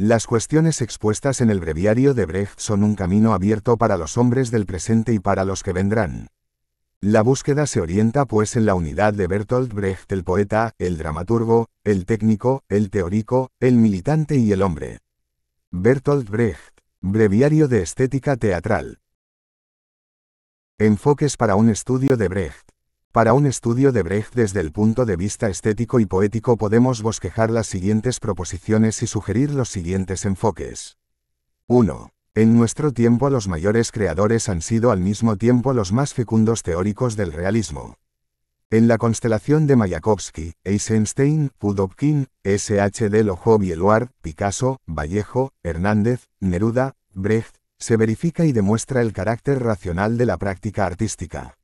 Las cuestiones expuestas en el breviario de Brecht son un camino abierto para los hombres del presente y para los que vendrán. La búsqueda se orienta pues en la unidad de Bertolt Brecht, el poeta, el dramaturgo, el técnico, el teórico, el militante y el hombre. Bertolt Brecht, Breviario de Estética Teatral. Enfoques para un estudio de Brecht. Para un estudio de Brecht desde el punto de vista estético y poético podemos bosquejar las siguientes proposiciones y sugerir los siguientes enfoques. 1. En nuestro tiempo los mayores creadores han sido al mismo tiempo los más fecundos teóricos del realismo. En la constelación de Mayakovsky, Eisenstein, Pudovkin, S.H. de Lojov y Eluard, Picasso, Vallejo, Hernández, Neruda, Brecht, se verifica y demuestra el carácter racional de la práctica artística.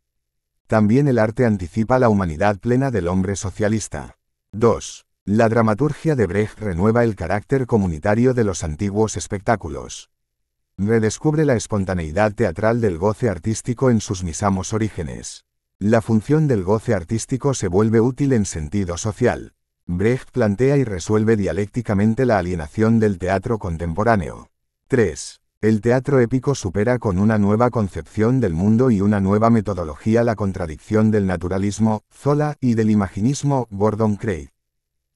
También el arte anticipa la humanidad plena del hombre socialista. 2. La dramaturgia de Brecht renueva el carácter comunitario de los antiguos espectáculos. Redescubre la espontaneidad teatral del goce artístico en sus misamos orígenes. La función del goce artístico se vuelve útil en sentido social. Brecht plantea y resuelve dialécticamente la alienación del teatro contemporáneo. 3. El teatro épico supera con una nueva concepción del mundo y una nueva metodología la contradicción del naturalismo, Zola, y del imaginismo, Gordon Craig.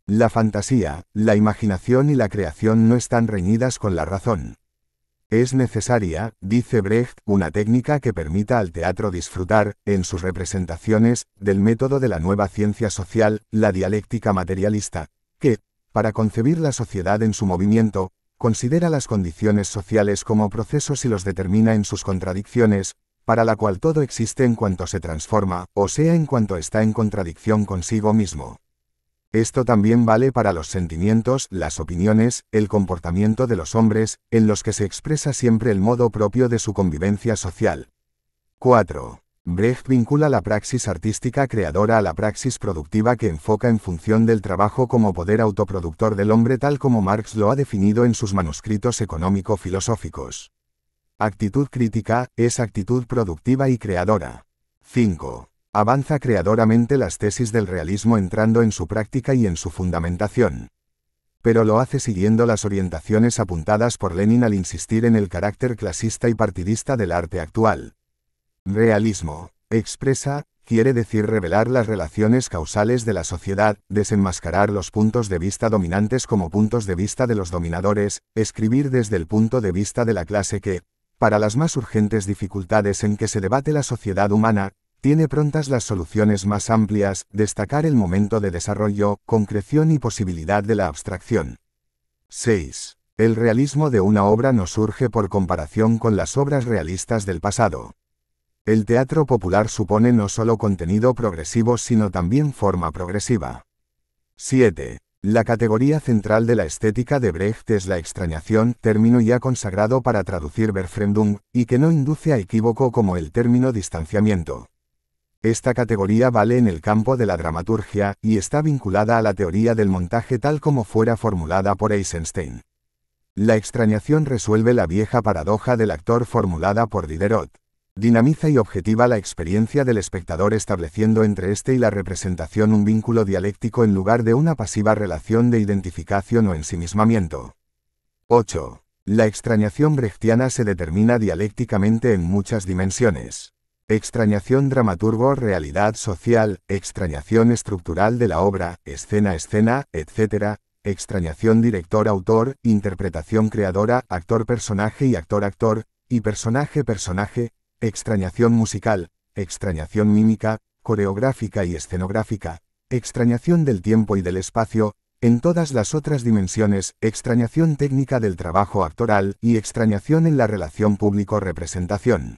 La fantasía, la imaginación y la creación no están reñidas con la razón. Es necesaria, dice Brecht, una técnica que permita al teatro disfrutar, en sus representaciones, del método de la nueva ciencia social, la dialéctica materialista, que, para concebir la sociedad en su movimiento, considera las condiciones sociales como procesos y los determina en sus contradicciones, para la cual todo existe en cuanto se transforma, o sea en cuanto está en contradicción consigo mismo. Esto también vale para los sentimientos, las opiniones, el comportamiento de los hombres, en los que se expresa siempre el modo propio de su convivencia social. 4. Brecht vincula la praxis artística creadora a la praxis productiva que enfoca en función del trabajo como poder autoproductor del hombre tal como Marx lo ha definido en sus manuscritos económico-filosóficos. Actitud crítica, es actitud productiva y creadora. 5. Avanza creadoramente las tesis del realismo entrando en su práctica y en su fundamentación. Pero lo hace siguiendo las orientaciones apuntadas por Lenin al insistir en el carácter clasista y partidista del arte actual. Realismo. Expresa, quiere decir revelar las relaciones causales de la sociedad, desenmascarar los puntos de vista dominantes como puntos de vista de los dominadores, escribir desde el punto de vista de la clase que, para las más urgentes dificultades en que se debate la sociedad humana, tiene prontas las soluciones más amplias, destacar el momento de desarrollo, concreción y posibilidad de la abstracción. 6. El realismo de una obra no surge por comparación con las obras realistas del pasado. El teatro popular supone no solo contenido progresivo sino también forma progresiva. 7. La categoría central de la estética de Brecht es la extrañación, término ya consagrado para traducir Verfremdung, y que no induce a equívoco como el término distanciamiento. Esta categoría vale en el campo de la dramaturgia, y está vinculada a la teoría del montaje tal como fuera formulada por Eisenstein. La extrañación resuelve la vieja paradoja del actor formulada por Diderot. Dinamiza y objetiva la experiencia del espectador estableciendo entre éste y la representación un vínculo dialéctico en lugar de una pasiva relación de identificación o ensimismamiento. 8. La extrañación brechtiana se determina dialécticamente en muchas dimensiones. Extrañación dramaturgo, realidad social, extrañación estructural de la obra, escena-escena, etc., extrañación director-autor, interpretación creadora, actor-personaje y actor-actor, y personaje-personaje, extrañación musical, extrañación mímica, coreográfica y escenográfica, extrañación del tiempo y del espacio, en todas las otras dimensiones, extrañación técnica del trabajo actoral y extrañación en la relación público-representación.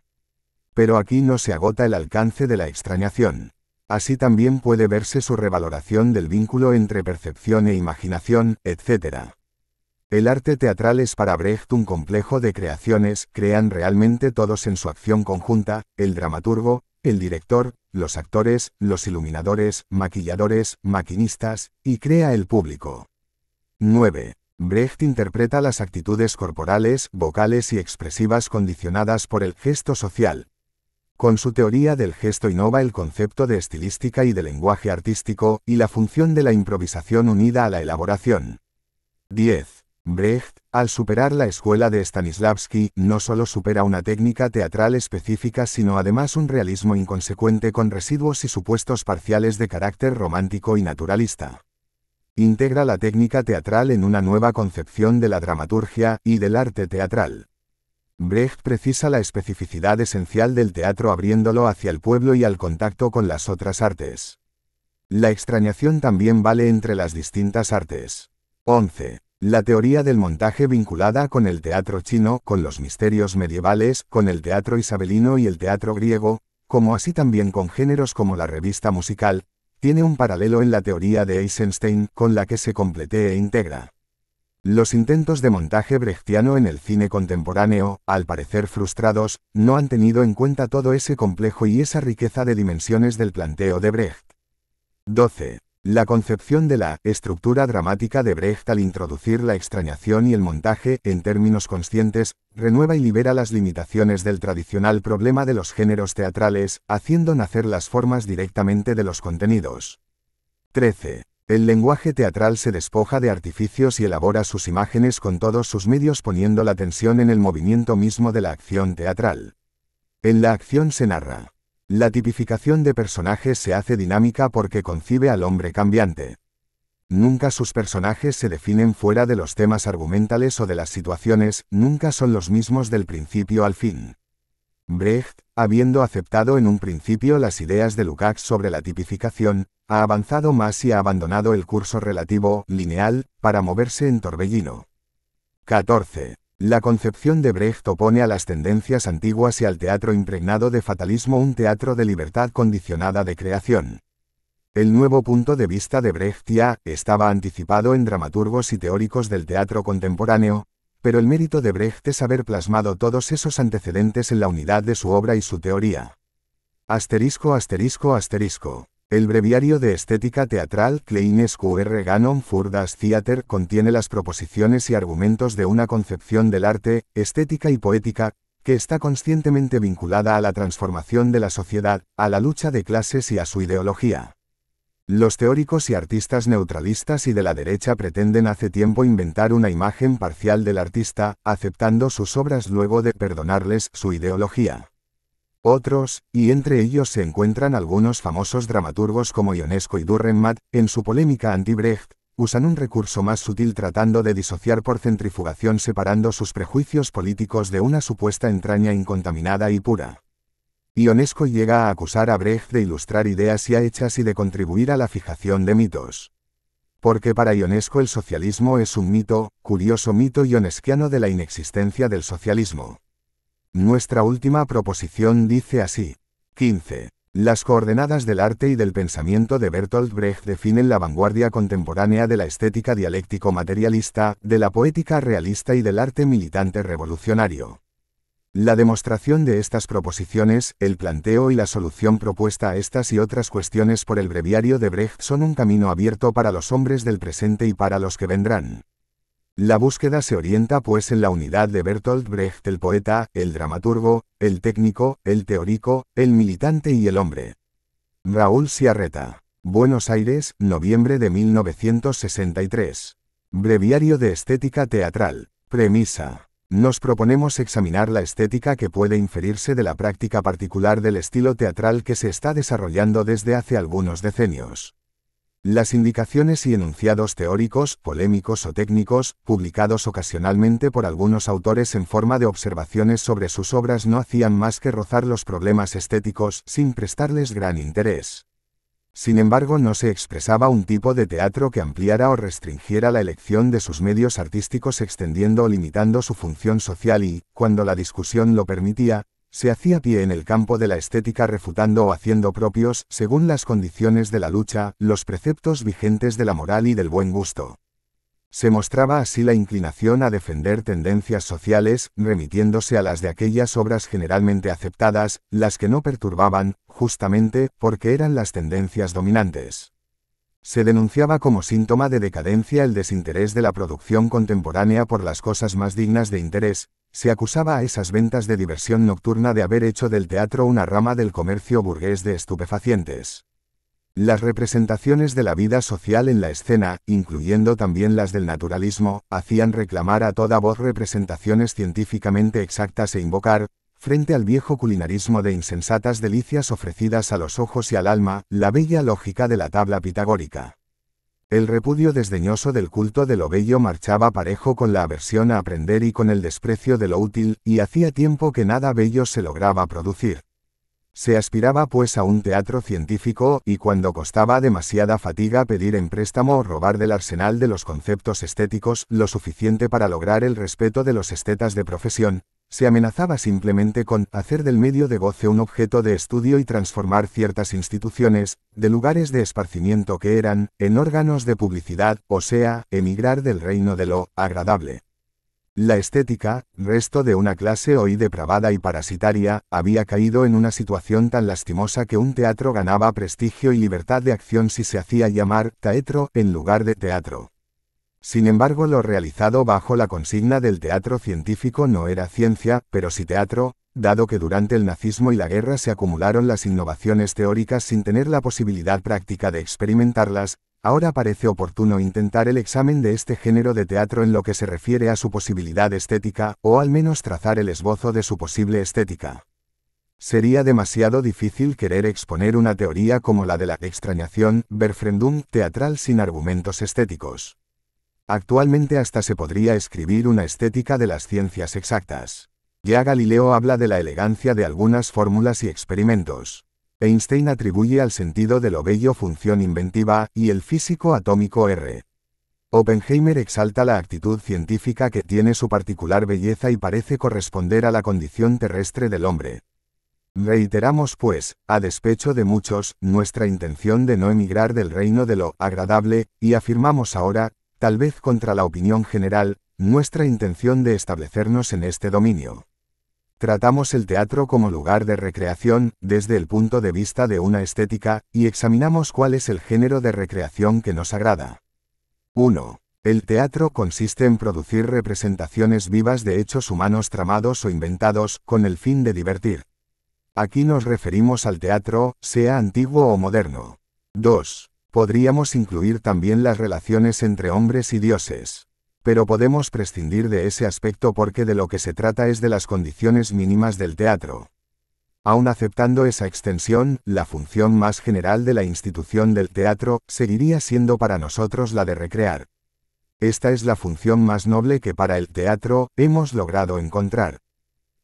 Pero aquí no se agota el alcance de la extrañación. Así también puede verse su revaloración del vínculo entre percepción e imaginación, etc. El arte teatral es para Brecht un complejo de creaciones, crean realmente todos en su acción conjunta, el dramaturgo, el director, los actores, los iluminadores, maquilladores, maquinistas, y crea el público. 9. Brecht interpreta las actitudes corporales, vocales y expresivas condicionadas por el gesto social. Con su teoría del gesto innova el concepto de estilística y de lenguaje artístico, y la función de la improvisación unida a la elaboración. 10. Brecht, al superar la escuela de Stanislavski, no solo supera una técnica teatral específica sino además un realismo inconsecuente con residuos y supuestos parciales de carácter romántico y naturalista. Integra la técnica teatral en una nueva concepción de la dramaturgia y del arte teatral. Brecht precisa la especificidad esencial del teatro abriéndolo hacia el pueblo y al contacto con las otras artes. La extrañación también vale entre las distintas artes. 11. La teoría del montaje vinculada con el teatro chino, con los misterios medievales, con el teatro isabelino y el teatro griego, como así también con géneros como la revista musical, tiene un paralelo en la teoría de Eisenstein, con la que se complete e integra. Los intentos de montaje brechtiano en el cine contemporáneo, al parecer frustrados, no han tenido en cuenta todo ese complejo y esa riqueza de dimensiones del planteo de Brecht. 12. La concepción de la estructura dramática de Brecht al introducir la extrañación y el montaje, en términos conscientes, renueva y libera las limitaciones del tradicional problema de los géneros teatrales, haciendo nacer las formas directamente de los contenidos. 13. El lenguaje teatral se despoja de artificios y elabora sus imágenes con todos sus medios poniendo la tensión en el movimiento mismo de la acción teatral. En la acción se narra. La tipificación de personajes se hace dinámica porque concibe al hombre cambiante. Nunca sus personajes se definen fuera de los temas argumentales o de las situaciones, nunca son los mismos del principio al fin. Brecht, habiendo aceptado en un principio las ideas de Lukács sobre la tipificación, ha avanzado más y ha abandonado el curso relativo, lineal, para moverse en torbellino. 14. La concepción de Brecht opone a las tendencias antiguas y al teatro impregnado de fatalismo un teatro de libertad condicionada de creación. El nuevo punto de vista de Brecht ya estaba anticipado en dramaturgos y teóricos del teatro contemporáneo, pero el mérito de Brecht es haber plasmado todos esos antecedentes en la unidad de su obra y su teoría. ********. El breviario de estética teatral Kleines QR Ganon für das Theater contiene las proposiciones y argumentos de una concepción del arte, estética y poética, que está conscientemente vinculada a la transformación de la sociedad, a la lucha de clases y a su ideología. Los teóricos y artistas neutralistas y de la derecha pretenden hace tiempo inventar una imagen parcial del artista, aceptando sus obras luego de perdonarles su ideología. Otros, y entre ellos se encuentran algunos famosos dramaturgos como Ionesco y Dürrenmatt, en su polémica anti-Brecht, usan un recurso más sutil tratando de disociar por centrifugación separando sus prejuicios políticos de una supuesta entraña incontaminada y pura. Ionesco llega a acusar a Brecht de ilustrar ideas ya hechas y de contribuir a la fijación de mitos. Porque para Ionesco el socialismo es un mito, curioso mito ionesquiano de la inexistencia del socialismo. Nuestra última proposición dice así. 15. Las coordenadas del arte y del pensamiento de Bertolt Brecht definen la vanguardia contemporánea de la estética dialéctico-materialista, de la poética realista y del arte militante revolucionario. La demostración de estas proposiciones, el planteo y la solución propuesta a estas y otras cuestiones por el breviario de Brecht son un camino abierto para los hombres del presente y para los que vendrán. La búsqueda se orienta pues en la unidad de Bertolt Brecht, el poeta, el dramaturgo, el técnico, el teórico, el militante y el hombre. Raúl Sciarretta. Buenos Aires, noviembre de 1963. Breviario de Estética Teatral. Premisa. Nos proponemos examinar la estética que puede inferirse de la práctica particular del estilo teatral que se está desarrollando desde hace algunos decenios. Las indicaciones y enunciados teóricos, polémicos o técnicos, publicados ocasionalmente por algunos autores en forma de observaciones sobre sus obras no hacían más que rozar los problemas estéticos sin prestarles gran interés. Sin embargo, no se expresaba un tipo de teatro que ampliara o restringiera la elección de sus medios artísticos extendiendo o limitando su función social y, cuando la discusión lo permitía, se hacía pie en el campo de la estética refutando o haciendo propios, según las condiciones de la lucha, los preceptos vigentes de la moral y del buen gusto. Se mostraba así la inclinación a defender tendencias sociales, remitiéndose a las de aquellas obras generalmente aceptadas, las que no perturbaban, justamente, porque eran las tendencias dominantes. Se denunciaba como síntoma de decadencia el desinterés de la producción contemporánea por las cosas más dignas de interés. Se acusaba a esas ventas de diversión nocturna de haber hecho del teatro una rama del comercio burgués de estupefacientes. Las representaciones de la vida social en la escena, incluyendo también las del naturalismo, hacían reclamar a toda voz representaciones científicamente exactas e invocar, frente al viejo culinarismo de insensatas delicias ofrecidas a los ojos y al alma, la bella lógica de la tabla pitagórica. El repudio desdeñoso del culto de lo bello marchaba parejo con la aversión a aprender y con el desprecio de lo útil, y hacía tiempo que nada bello se lograba producir. Se aspiraba pues a un teatro científico, y cuando costaba demasiada fatiga pedir en préstamo o robar del arsenal de los conceptos estéticos lo suficiente para lograr el respeto de los estetas de profesión, se amenazaba simplemente con hacer del medio de goce un objeto de estudio y transformar ciertas instituciones, de lugares de esparcimiento que eran, en órganos de publicidad, o sea, emigrar del reino de lo agradable. La estética, resto de una clase hoy depravada y parasitaria, había caído en una situación tan lastimosa que un teatro ganaba prestigio y libertad de acción si se hacía llamar teatro en lugar de teatro. Sin embargo, lo realizado bajo la consigna del teatro científico no era ciencia, pero sí teatro, dado que durante el nazismo y la guerra se acumularon las innovaciones teóricas sin tener la posibilidad práctica de experimentarlas. Ahora parece oportuno intentar el examen de este género de teatro en lo que se refiere a su posibilidad estética, o al menos trazar el esbozo de su posible estética. Sería demasiado difícil querer exponer una teoría como la de la extrañación, Befremdung, teatral sin argumentos estéticos. Actualmente hasta se podría escribir una estética de las ciencias exactas. Ya Galileo habla de la elegancia de algunas fórmulas y experimentos. Einstein atribuye al sentido de lo bello función inventiva, y el físico atómico R. Oppenheimer exalta la actitud científica que tiene su particular belleza y parece corresponder a la condición terrestre del hombre. Reiteramos pues, a despecho de muchos, nuestra intención de no emigrar del reino de lo agradable, y afirmamos ahora, tal vez contra la opinión general, nuestra intención de establecernos en este dominio. Tratamos el teatro como lugar de recreación, desde el punto de vista de una estética, y examinamos cuál es el género de recreación que nos agrada. 1. El teatro consiste en producir representaciones vivas de hechos humanos tramados o inventados, con el fin de divertir. Aquí nos referimos al teatro, sea antiguo o moderno. 2. Podríamos incluir también las relaciones entre hombres y dioses. Pero podemos prescindir de ese aspecto porque de lo que se trata es de las condiciones mínimas del teatro. Aun aceptando esa extensión, la función más general de la institución del teatro seguiría siendo para nosotros la de recrear. Esta es la función más noble que para el teatro hemos logrado encontrar.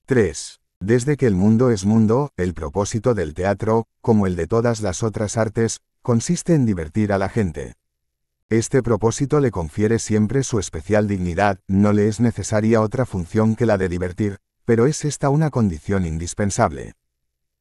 3. Desde que el mundo es mundo, el propósito del teatro, como el de todas las otras artes, consiste en divertir a la gente. Este propósito le confiere siempre su especial dignidad, no le es necesaria otra función que la de divertir, pero es esta una condición indispensable.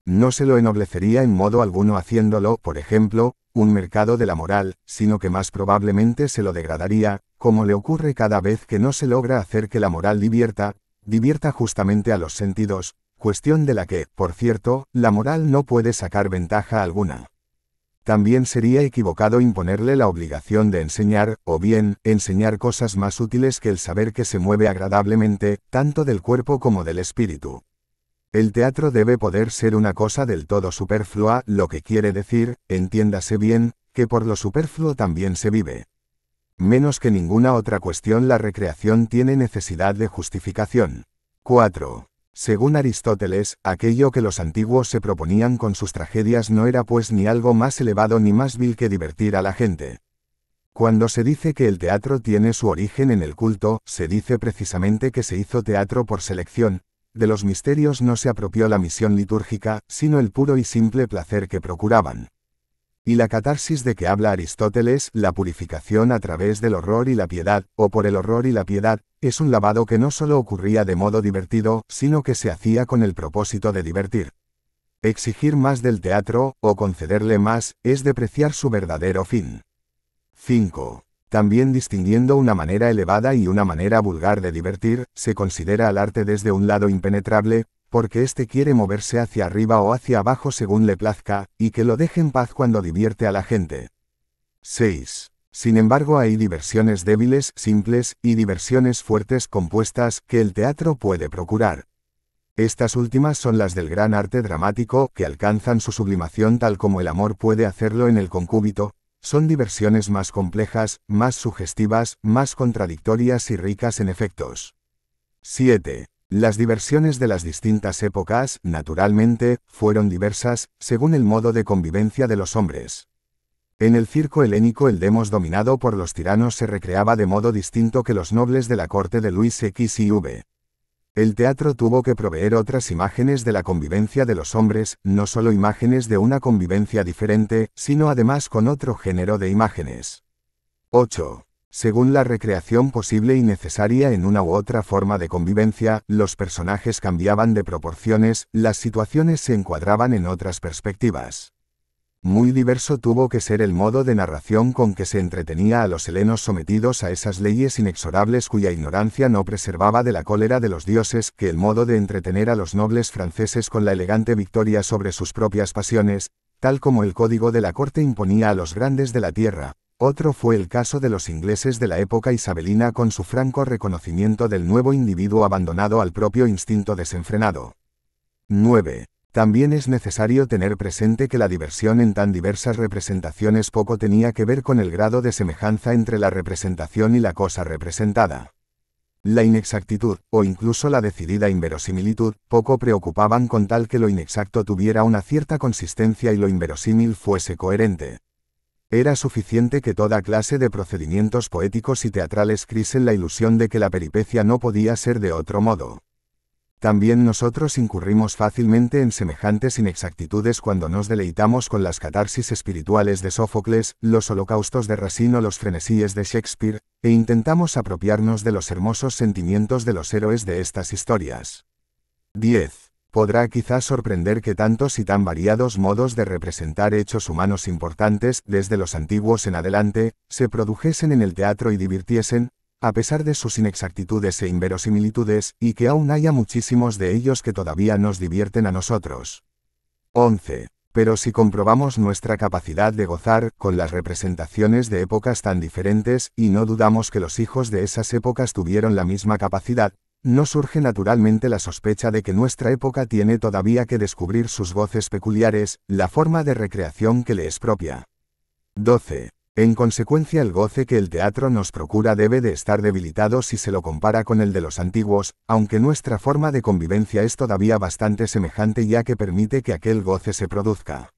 No se lo ennoblecería en modo alguno haciéndolo, por ejemplo, un mercado de la moral, sino que más probablemente se lo degradaría, como le ocurre cada vez que no se logra hacer que la moral divierta justamente a los sentidos, cuestión de la que, por cierto, la moral no puede sacar ventaja alguna. También sería equivocado imponerle la obligación de enseñar, o bien, enseñar cosas más útiles que el saber que se mueve agradablemente, tanto del cuerpo como del espíritu. El teatro debe poder ser una cosa del todo superflua, lo que quiere decir, entiéndase bien, que por lo superfluo también se vive. Menos que ninguna otra cuestión la recreación tiene necesidad de justificación. 4. Según Aristóteles, aquello que los antiguos se proponían con sus tragedias no era pues ni algo más elevado ni más vil que divertir a la gente. Cuando se dice que el teatro tiene su origen en el culto, se dice precisamente que se hizo teatro por selección, de los misterios no se apropió la misión litúrgica, sino el puro y simple placer que procuraban. Y la catarsis de que habla Aristóteles, la purificación a través del horror y la piedad, o por el horror y la piedad, es un lavado que no solo ocurría de modo divertido, sino que se hacía con el propósito de divertir. Exigir más del teatro, o concederle más, es depreciar su verdadero fin. 5. También distinguiendo una manera elevada y una manera vulgar de divertir, se considera al arte desde un lado impenetrable, porque éste quiere moverse hacia arriba o hacia abajo según le plazca, y que lo deje en paz cuando divierte a la gente. 6. Sin embargo, hay diversiones débiles, simples, y diversiones fuertes compuestas, que el teatro puede procurar. Estas últimas son las del gran arte dramático, que alcanzan su sublimación tal como el amor puede hacerlo en el concúbito, son diversiones más complejas, más sugestivas, más contradictorias y ricas en efectos. 7. Las diversiones de las distintas épocas, naturalmente, fueron diversas, según el modo de convivencia de los hombres. En el circo helénico el demos dominado por los tiranos se recreaba de modo distinto que los nobles de la corte de Luis XIV. El teatro tuvo que proveer otras imágenes de la convivencia de los hombres, no solo imágenes de una convivencia diferente, sino además con otro género de imágenes. 8. Según la recreación posible y necesaria en una u otra forma de convivencia, los personajes cambiaban de proporciones, las situaciones se encuadraban en otras perspectivas. Muy diverso tuvo que ser el modo de narración con que se entretenía a los helenos sometidos a esas leyes inexorables cuya ignorancia no preservaba de la cólera de los dioses, que el modo de entretener a los nobles franceses con la elegante victoria sobre sus propias pasiones, tal como el código de la corte imponía a los grandes de la tierra. Otro fue el caso de los ingleses de la época isabelina con su franco reconocimiento del nuevo individuo abandonado al propio instinto desenfrenado. 9. También es necesario tener presente que la diversión en tan diversas representaciones poco tenía que ver con el grado de semejanza entre la representación y la cosa representada. La inexactitud, o incluso la decidida inverosimilitud, poco preocupaban con tal que lo inexacto tuviera una cierta consistencia y lo inverosímil fuese coherente. Era suficiente que toda clase de procedimientos poéticos y teatrales crisen la ilusión de que la peripecia no podía ser de otro modo. También nosotros incurrimos fácilmente en semejantes inexactitudes cuando nos deleitamos con las catarsis espirituales de Sófocles, los holocaustos de Racine o los frenesíes de Shakespeare, e intentamos apropiarnos de los hermosos sentimientos de los héroes de estas historias. 10. Podrá quizás sorprender que tantos y tan variados modos de representar hechos humanos importantes, desde los antiguos en adelante, se produjesen en el teatro y divirtiesen, a pesar de sus inexactitudes e inverosimilitudes, y que aún haya muchísimos de ellos que todavía nos divierten a nosotros. 11. Pero si comprobamos nuestra capacidad de gozar con las representaciones de épocas tan diferentes, y no dudamos que los hijos de esas épocas tuvieron la misma capacidad, no surge naturalmente la sospecha de que nuestra época tiene todavía que descubrir sus voces peculiares, la forma de recreación que le es propia. 12. En consecuencia, el goce que el teatro nos procura debe de estar debilitado si se lo compara con el de los antiguos, aunque nuestra forma de convivencia es todavía bastante semejante ya que permite que aquel goce se produzca.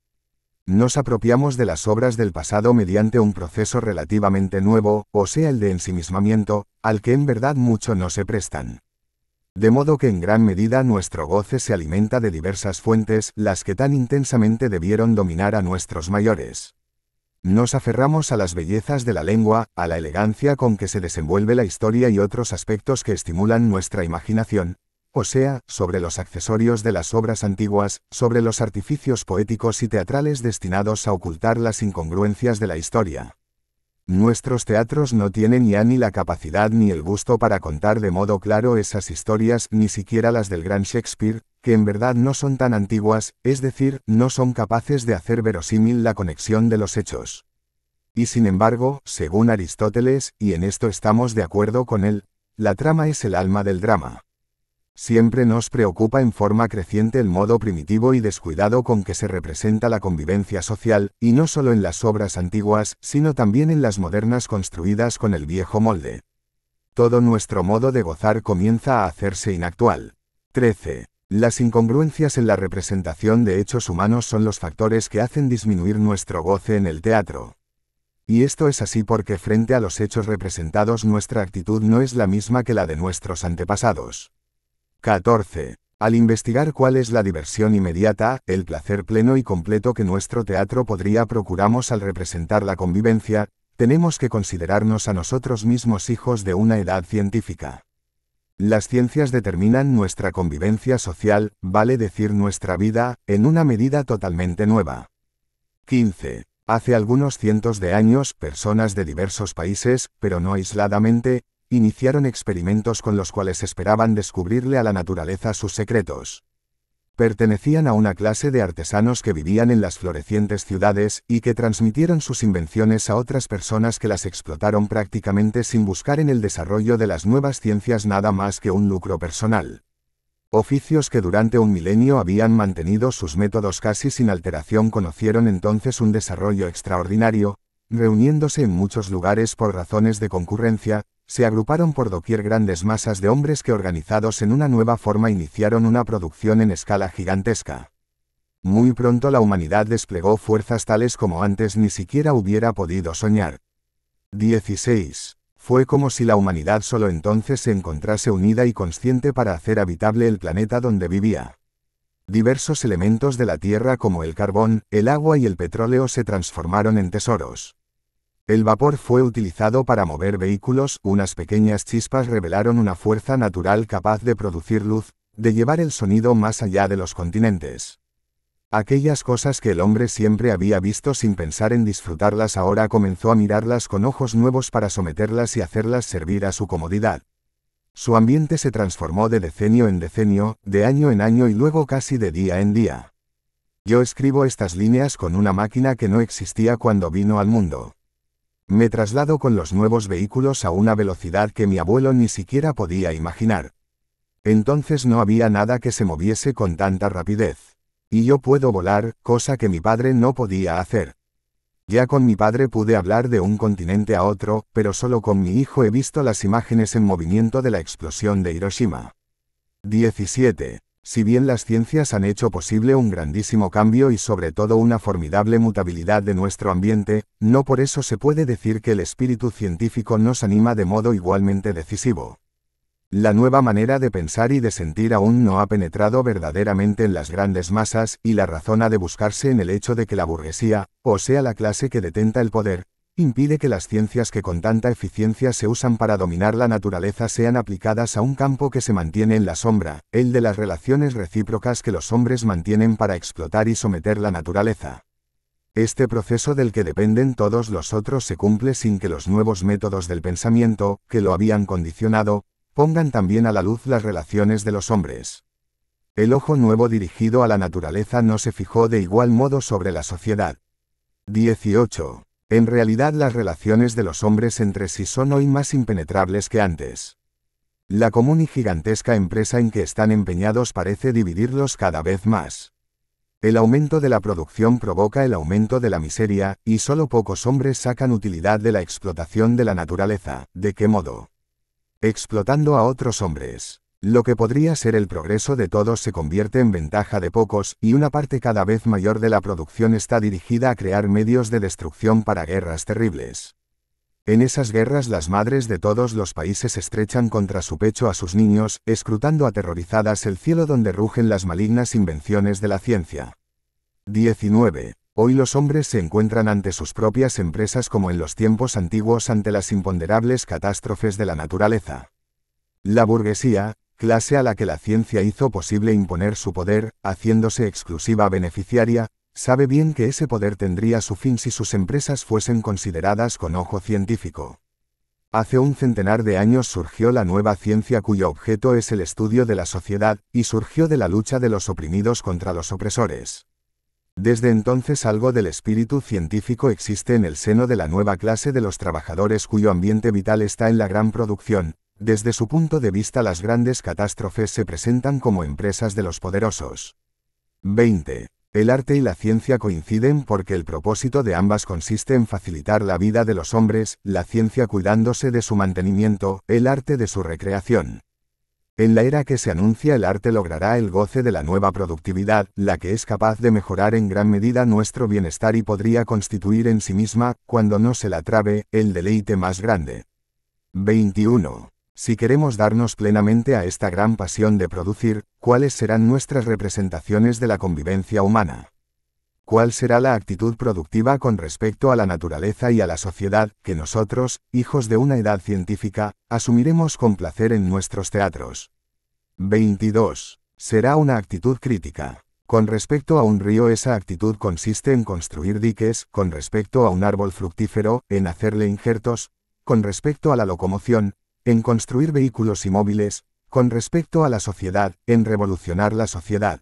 Nos apropiamos de las obras del pasado mediante un proceso relativamente nuevo, o sea el de ensimismamiento, al que en verdad mucho no se prestan. De modo que en gran medida nuestro goce se alimenta de diversas fuentes, las que tan intensamente debieron dominar a nuestros mayores. Nos aferramos a las bellezas de la lengua, a la elegancia con que se desenvuelve la historia y otros aspectos que estimulan nuestra imaginación, o sea, sobre los accesorios de las obras antiguas, sobre los artificios poéticos y teatrales destinados a ocultar las incongruencias de la historia. Nuestros teatros no tienen ya ni la capacidad ni el gusto para contar de modo claro esas historias, ni siquiera las del gran Shakespeare, que en verdad no son tan antiguas, es decir, no son capaces de hacer verosímil la conexión de los hechos. Y sin embargo, según Aristóteles, y en esto estamos de acuerdo con él, la trama es el alma del drama. Siempre nos preocupa en forma creciente el modo primitivo y descuidado con que se representa la convivencia social, y no solo en las obras antiguas, sino también en las modernas construidas con el viejo molde. Todo nuestro modo de gozar comienza a hacerse inactual. 13. Las incongruencias en la representación de hechos humanos son los factores que hacen disminuir nuestro goce en el teatro. Y esto es así porque frente a los hechos representados nuestra actitud no es la misma que la de nuestros antepasados. 14. Al investigar cuál es la diversión inmediata, el placer pleno y completo que nuestro teatro podría procuramos al representar la convivencia, tenemos que considerarnos a nosotros mismos hijos de una edad científica. Las ciencias determinan nuestra convivencia social, vale decir nuestra vida, en una medida totalmente nueva. 15. Hace algunos cientos de años, personas de diversos países, pero no aisladamente, iniciaron experimentos con los cuales esperaban descubrirle a la naturaleza sus secretos. Pertenecían a una clase de artesanos que vivían en las florecientes ciudades y que transmitieron sus invenciones a otras personas que las explotaron prácticamente sin buscar en el desarrollo de las nuevas ciencias nada más que un lucro personal. Oficios que durante un milenio habían mantenido sus métodos casi sin alteración conocieron entonces un desarrollo extraordinario, reuniéndose en muchos lugares por razones de concurrencia, se agruparon por doquier grandes masas de hombres que organizados en una nueva forma iniciaron una producción en escala gigantesca. Muy pronto la humanidad desplegó fuerzas tales como antes ni siquiera hubiera podido soñar. 16. Fue como si la humanidad solo entonces se encontrase unida y consciente para hacer habitable el planeta donde vivía. Diversos elementos de la Tierra como el carbón, el agua y el petróleo se transformaron en tesoros. El vapor fue utilizado para mover vehículos, unas pequeñas chispas revelaron una fuerza natural capaz de producir luz, de llevar el sonido más allá de los continentes. Aquellas cosas que el hombre siempre había visto sin pensar en disfrutarlas ahora comenzó a mirarlas con ojos nuevos para someterlas y hacerlas servir a su comodidad. Su ambiente se transformó de decenio en decenio, de año en año y luego casi de día en día. Yo escribo estas líneas con una máquina que no existía cuando vino al mundo. Me traslado con los nuevos vehículos a una velocidad que mi abuelo ni siquiera podía imaginar. Entonces no había nada que se moviese con tanta rapidez. Y yo puedo volar, cosa que mi padre no podía hacer. Ya con mi padre pude hablar de un continente a otro, pero solo con mi hijo he visto las imágenes en movimiento de la explosión de Hiroshima. 17. Si bien las ciencias han hecho posible un grandísimo cambio y sobre todo una formidable mutabilidad de nuestro ambiente, no por eso se puede decir que el espíritu científico nos anima de modo igualmente decisivo. La nueva manera de pensar y de sentir aún no ha penetrado verdaderamente en las grandes masas, y la razón ha de buscarse en el hecho de que la burguesía, o sea la clase que detenta el poder, impide que las ciencias que con tanta eficiencia se usan para dominar la naturaleza sean aplicadas a un campo que se mantiene en la sombra, el de las relaciones recíprocas que los hombres mantienen para explotar y someter la naturaleza. Este proceso del que dependen todos los otros se cumple sin que los nuevos métodos del pensamiento, que lo habían condicionado, pongan también a la luz las relaciones de los hombres. El ojo nuevo dirigido a la naturaleza no se fijó de igual modo sobre la sociedad. 18. En realidad las relaciones de los hombres entre sí son hoy más impenetrables que antes. La común y gigantesca empresa en que están empeñados parece dividirlos cada vez más. El aumento de la producción provoca el aumento de la miseria, y solo pocos hombres sacan utilidad de la explotación de la naturaleza. ¿De qué modo? Explotando a otros hombres. Lo que podría ser el progreso de todos se convierte en ventaja de pocos, y una parte cada vez mayor de la producción está dirigida a crear medios de destrucción para guerras terribles. En esas guerras las madres de todos los países estrechan contra su pecho a sus niños, escrutando aterrorizadas el cielo donde rugen las malignas invenciones de la ciencia. 19. Hoy los hombres se encuentran ante sus propias empresas como en los tiempos antiguos ante las imponderables catástrofes de la naturaleza. La burguesía, clase a la que la ciencia hizo posible imponer su poder, haciéndose exclusiva beneficiaria, sabe bien que ese poder tendría su fin si sus empresas fuesen consideradas con ojo científico. Hace un centenar de años surgió la nueva ciencia cuyo objeto es el estudio de la sociedad, y surgió de la lucha de los oprimidos contra los opresores. Desde entonces algo del espíritu científico existe en el seno de la nueva clase de los trabajadores cuyo ambiente vital está en la gran producción. Desde su punto de vista las grandes catástrofes se presentan como empresas de los poderosos. 20. El arte y la ciencia coinciden porque el propósito de ambas consiste en facilitar la vida de los hombres, la ciencia cuidándose de su mantenimiento, el arte de su recreación. En la era que se anuncia el arte logrará el goce de la nueva productividad, la que es capaz de mejorar en gran medida nuestro bienestar y podría constituir en sí misma, cuando no se la trabe, el deleite más grande. 21. Si queremos darnos plenamente a esta gran pasión de producir, ¿cuáles serán nuestras representaciones de la convivencia humana? ¿Cuál será la actitud productiva con respecto a la naturaleza y a la sociedad, que nosotros, hijos de una edad científica, asumiremos con placer en nuestros teatros? 22. Será una actitud crítica. Con respecto a un río esa actitud consiste en construir diques, con respecto a un árbol fructífero, en hacerle injertos, con respecto a la locomoción, en construir vehículos y móviles, con respecto a la sociedad, en revolucionar la sociedad.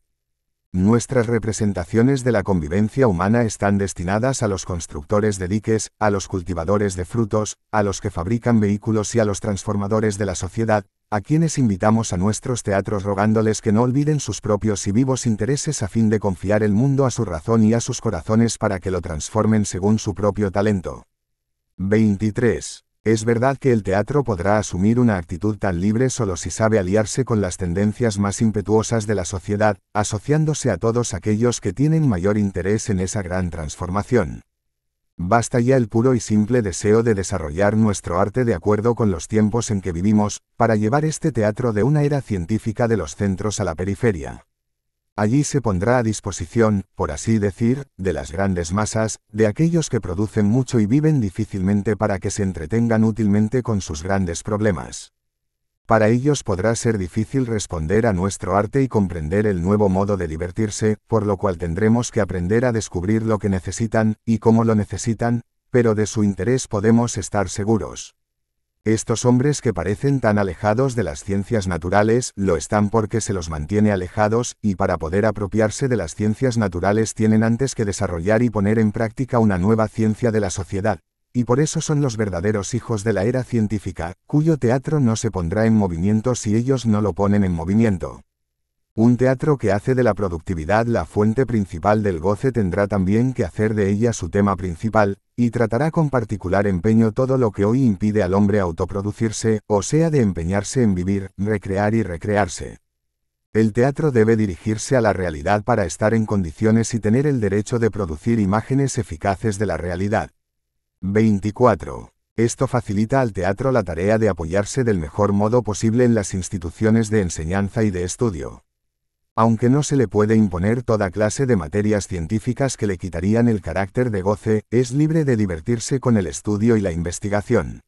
Nuestras representaciones de la convivencia humana están destinadas a los constructores de diques, a los cultivadores de frutos, a los que fabrican vehículos y a los transformadores de la sociedad, a quienes invitamos a nuestros teatros rogándoles que no olviden sus propios y vivos intereses a fin de confiar el mundo a su razón y a sus corazones para que lo transformen según su propio talento. 23. Es verdad que el teatro podrá asumir una actitud tan libre solo si sabe aliarse con las tendencias más impetuosas de la sociedad, asociándose a todos aquellos que tienen mayor interés en esa gran transformación. Basta ya el puro y simple deseo de desarrollar nuestro arte de acuerdo con los tiempos en que vivimos, para llevar este teatro de una era científica de los centros a la periferia. Allí se pondrá a disposición, por así decir, de las grandes masas, de aquellos que producen mucho y viven difícilmente para que se entretengan útilmente con sus grandes problemas. Para ellos podrá ser difícil responder a nuestro arte y comprender el nuevo modo de divertirse, por lo cual tendremos que aprender a descubrir lo que necesitan, y cómo lo necesitan, pero de su interés podemos estar seguros. Estos hombres que parecen tan alejados de las ciencias naturales, lo están porque se los mantiene alejados, y para poder apropiarse de las ciencias naturales tienen antes que desarrollar y poner en práctica una nueva ciencia de la sociedad. Y por eso son los verdaderos hijos de la era científica, cuyo teatro no se pondrá en movimiento si ellos no lo ponen en movimiento. Un teatro que hace de la productividad la fuente principal del goce tendrá también que hacer de ella su tema principal, y tratará con particular empeño todo lo que hoy impide al hombre autoproducirse, o sea de empeñarse en vivir, recrear y recrearse. El teatro debe dirigirse a la realidad para estar en condiciones y tener el derecho de producir imágenes eficaces de la realidad. 24. Esto facilita al teatro la tarea de apoyarse del mejor modo posible en las instituciones de enseñanza y de estudio. Aunque no se le puede imponer toda clase de materias científicas que le quitarían el carácter de goce, es libre de divertirse con el estudio y la investigación.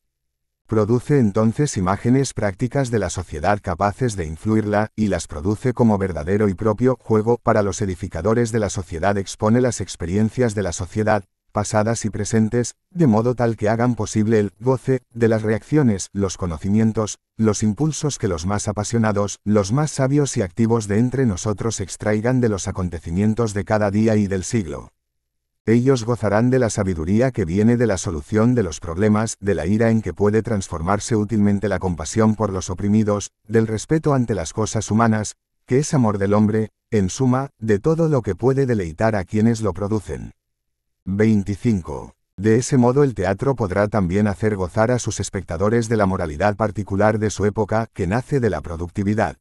Produce entonces imágenes prácticas de la sociedad capaces de influirla, y las produce como verdadero y propio juego para los edificadores de la sociedad. Expone las experiencias de la sociedad, pasadas y presentes, de modo tal que hagan posible el goce de las reacciones, los conocimientos, los impulsos que los más apasionados, los más sabios y activos de entre nosotros extraigan de los acontecimientos de cada día y del siglo. Ellos gozarán de la sabiduría que viene de la solución de los problemas, de la ira en que puede transformarse útilmente la compasión por los oprimidos, del respeto ante las cosas humanas, que es amor del hombre, en suma, de todo lo que puede deleitar a quienes lo producen. 25. De ese modo el teatro podrá también hacer gozar a sus espectadores de la moralidad particular de su época, que nace de la productividad.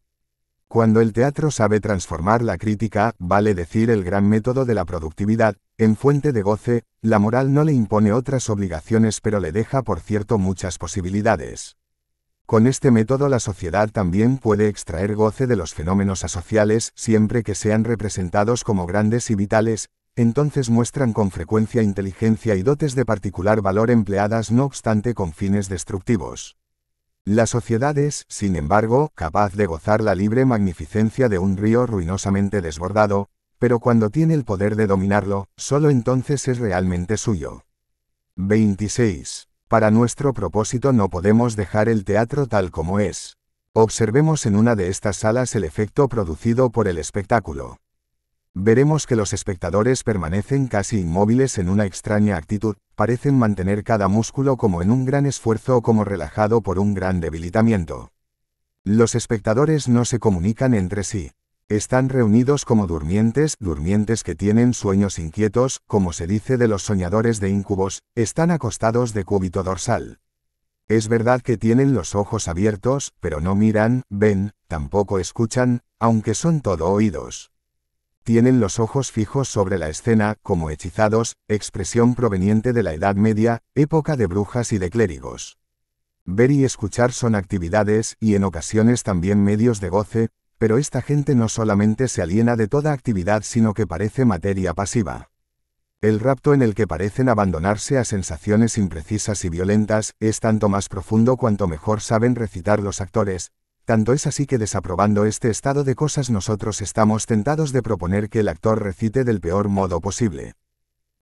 Cuando el teatro sabe transformar la crítica, vale decir el gran método de la productividad, en fuente de goce, la moral no le impone otras obligaciones pero le deja por cierto muchas posibilidades. Con este método la sociedad también puede extraer goce de los fenómenos asociales, siempre que sean representados como grandes y vitales. Entonces muestran con frecuencia inteligencia y dotes de particular valor empleadas no obstante con fines destructivos. La sociedad es, sin embargo, capaz de gozar la libre magnificencia de un río ruinosamente desbordado, pero cuando tiene el poder de dominarlo, solo entonces es realmente suyo. 26. Para nuestro propósito no podemos dejar el teatro tal como es. Observemos en una de estas salas el efecto producido por el espectáculo. Veremos que los espectadores permanecen casi inmóviles en una extraña actitud, parecen mantener cada músculo como en un gran esfuerzo o como relajado por un gran debilitamiento. Los espectadores no se comunican entre sí. Están reunidos como durmientes que tienen sueños inquietos, como se dice de los soñadores de incubos, están acostados de cúbito dorsal. Es verdad que tienen los ojos abiertos, pero no miran, ven, tampoco escuchan, aunque son todo oídos. Tienen los ojos fijos sobre la escena, como hechizados, expresión proveniente de la Edad Media, época de brujas y de clérigos. Ver y escuchar son actividades, y en ocasiones también medios de goce, pero esta gente no solamente se aliena de toda actividad sino que parece materia pasiva. El rapto en el que parecen abandonarse a sensaciones imprecisas y violentas, es tanto más profundo cuanto mejor saben recitar los actores. Tanto es así que desaprobando este estado de cosas nosotros estamos tentados de proponer que el actor recite del peor modo posible.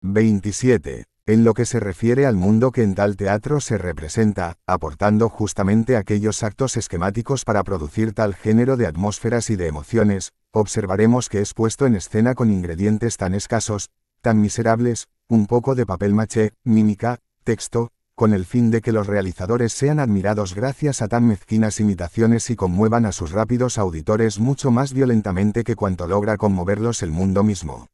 27. En lo que se refiere al mundo que en tal teatro se representa, aportando justamente aquellos actos esquemáticos para producir tal género de atmósferas y de emociones, observaremos que es puesto en escena con ingredientes tan escasos, tan miserables, un poco de papel maché, mímica, texto, con el fin de que los realizadores sean admirados gracias a tan mezquinas imitaciones y conmuevan a sus rápidos auditores mucho más violentamente que cuanto logra conmoverlos el mundo mismo.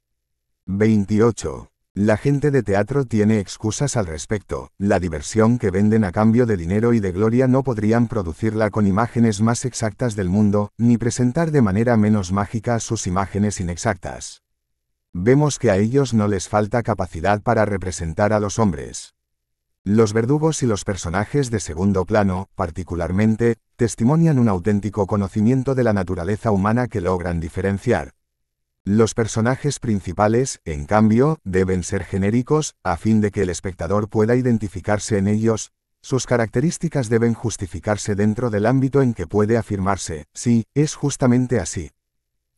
28. La gente de teatro tiene excusas al respecto. La diversión que venden a cambio de dinero y de gloria no podrían producirla con imágenes más exactas del mundo, ni presentar de manera menos mágica sus imágenes inexactas. Vemos que a ellos no les falta capacidad para representar a los hombres. Los verdugos y los personajes de segundo plano, particularmente, testimonian un auténtico conocimiento de la naturaleza humana que logran diferenciar. Los personajes principales, en cambio, deben ser genéricos, a fin de que el espectador pueda identificarse en ellos. Sus características deben justificarse dentro del ámbito en que puede afirmarse. Sí, es justamente así.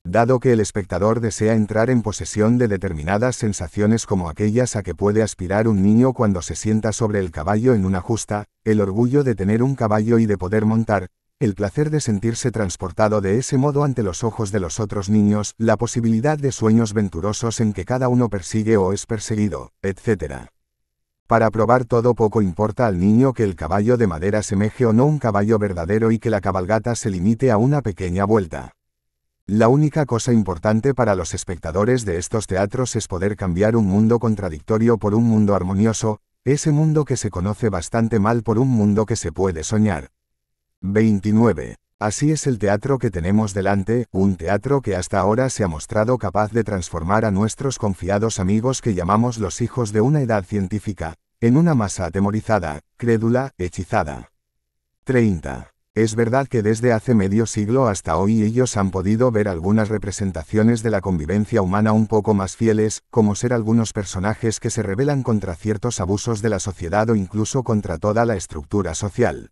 Dado que el espectador desea entrar en posesión de determinadas sensaciones como aquellas a que puede aspirar un niño cuando se sienta sobre el caballo en una justa, el orgullo de tener un caballo y de poder montar, el placer de sentirse transportado de ese modo ante los ojos de los otros niños, la posibilidad de sueños venturosos en que cada uno persigue o es perseguido, etc. Para probar todo, poco importa al niño que el caballo de madera semeje o no un caballo verdadero y que la cabalgata se limite a una pequeña vuelta. La única cosa importante para los espectadores de estos teatros es poder cambiar un mundo contradictorio por un mundo armonioso, ese mundo que se conoce bastante mal por un mundo que se puede soñar. 29. Así es el teatro que tenemos delante, un teatro que hasta ahora se ha mostrado capaz de transformar a nuestros confiados amigos que llamamos los hijos de una edad científica, en una masa atemorizada, crédula, hechizada. 30. Es verdad que desde hace medio siglo hasta hoy ellos han podido ver algunas representaciones de la convivencia humana un poco más fieles, como ser algunos personajes que se rebelan contra ciertos abusos de la sociedad o incluso contra toda la estructura social.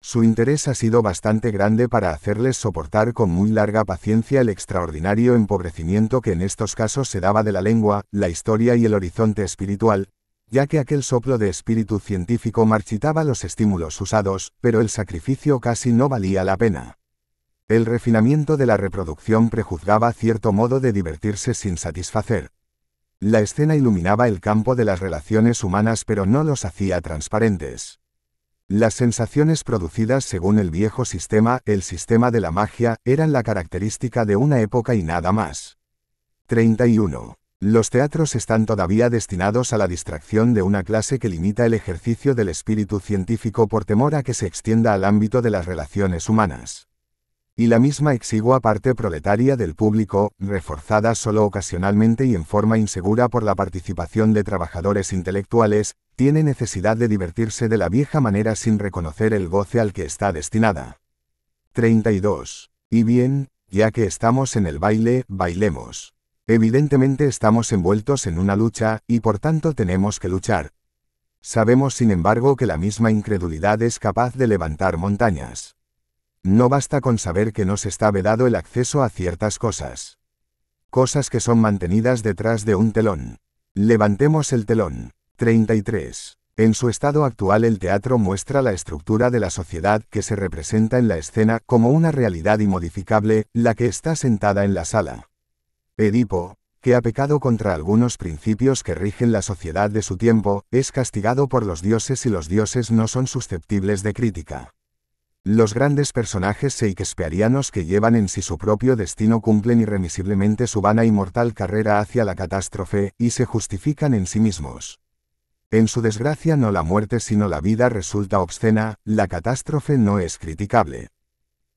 Su interés ha sido bastante grande para hacerles soportar con muy larga paciencia el extraordinario empobrecimiento que en estos casos se daba de la lengua, la historia y el horizonte espiritual, ya que aquel soplo de espíritu científico marchitaba los estímulos usados, pero el sacrificio casi no valía la pena. El refinamiento de la reproducción prejuzgaba cierto modo de divertirse sin satisfacer. La escena iluminaba el campo de las relaciones humanas pero no los hacía transparentes. Las sensaciones producidas según el viejo sistema, el sistema de la magia, eran la característica de una época y nada más. 31. Los teatros están todavía destinados a la distracción de una clase que limita el ejercicio del espíritu científico por temor a que se extienda al ámbito de las relaciones humanas. Y la misma exigua parte proletaria del público, reforzada solo ocasionalmente y en forma insegura por la participación de trabajadores intelectuales, tiene necesidad de divertirse de la vieja manera sin reconocer el goce al que está destinada. 32. Y bien, ya que estamos en el baile, bailemos. Evidentemente estamos envueltos en una lucha, y por tanto tenemos que luchar. Sabemos sin embargo que la misma incredulidad es capaz de levantar montañas. No basta con saber que nos está vedado el acceso a ciertas cosas. Cosas que son mantenidas detrás de un telón. Levantemos el telón. 33. En su estado actual el teatro muestra la estructura de la sociedad que se representa en la escena como una realidad inmodificable, la que está sentada en la sala. Edipo, que ha pecado contra algunos principios que rigen la sociedad de su tiempo, es castigado por los dioses y los dioses no son susceptibles de crítica. Los grandes personajes shakespearianos que llevan en sí su propio destino cumplen irremisiblemente su vana y mortal carrera hacia la catástrofe, y se justifican en sí mismos. En su desgracia no la muerte sino la vida resulta obscena, la catástrofe no es criticable.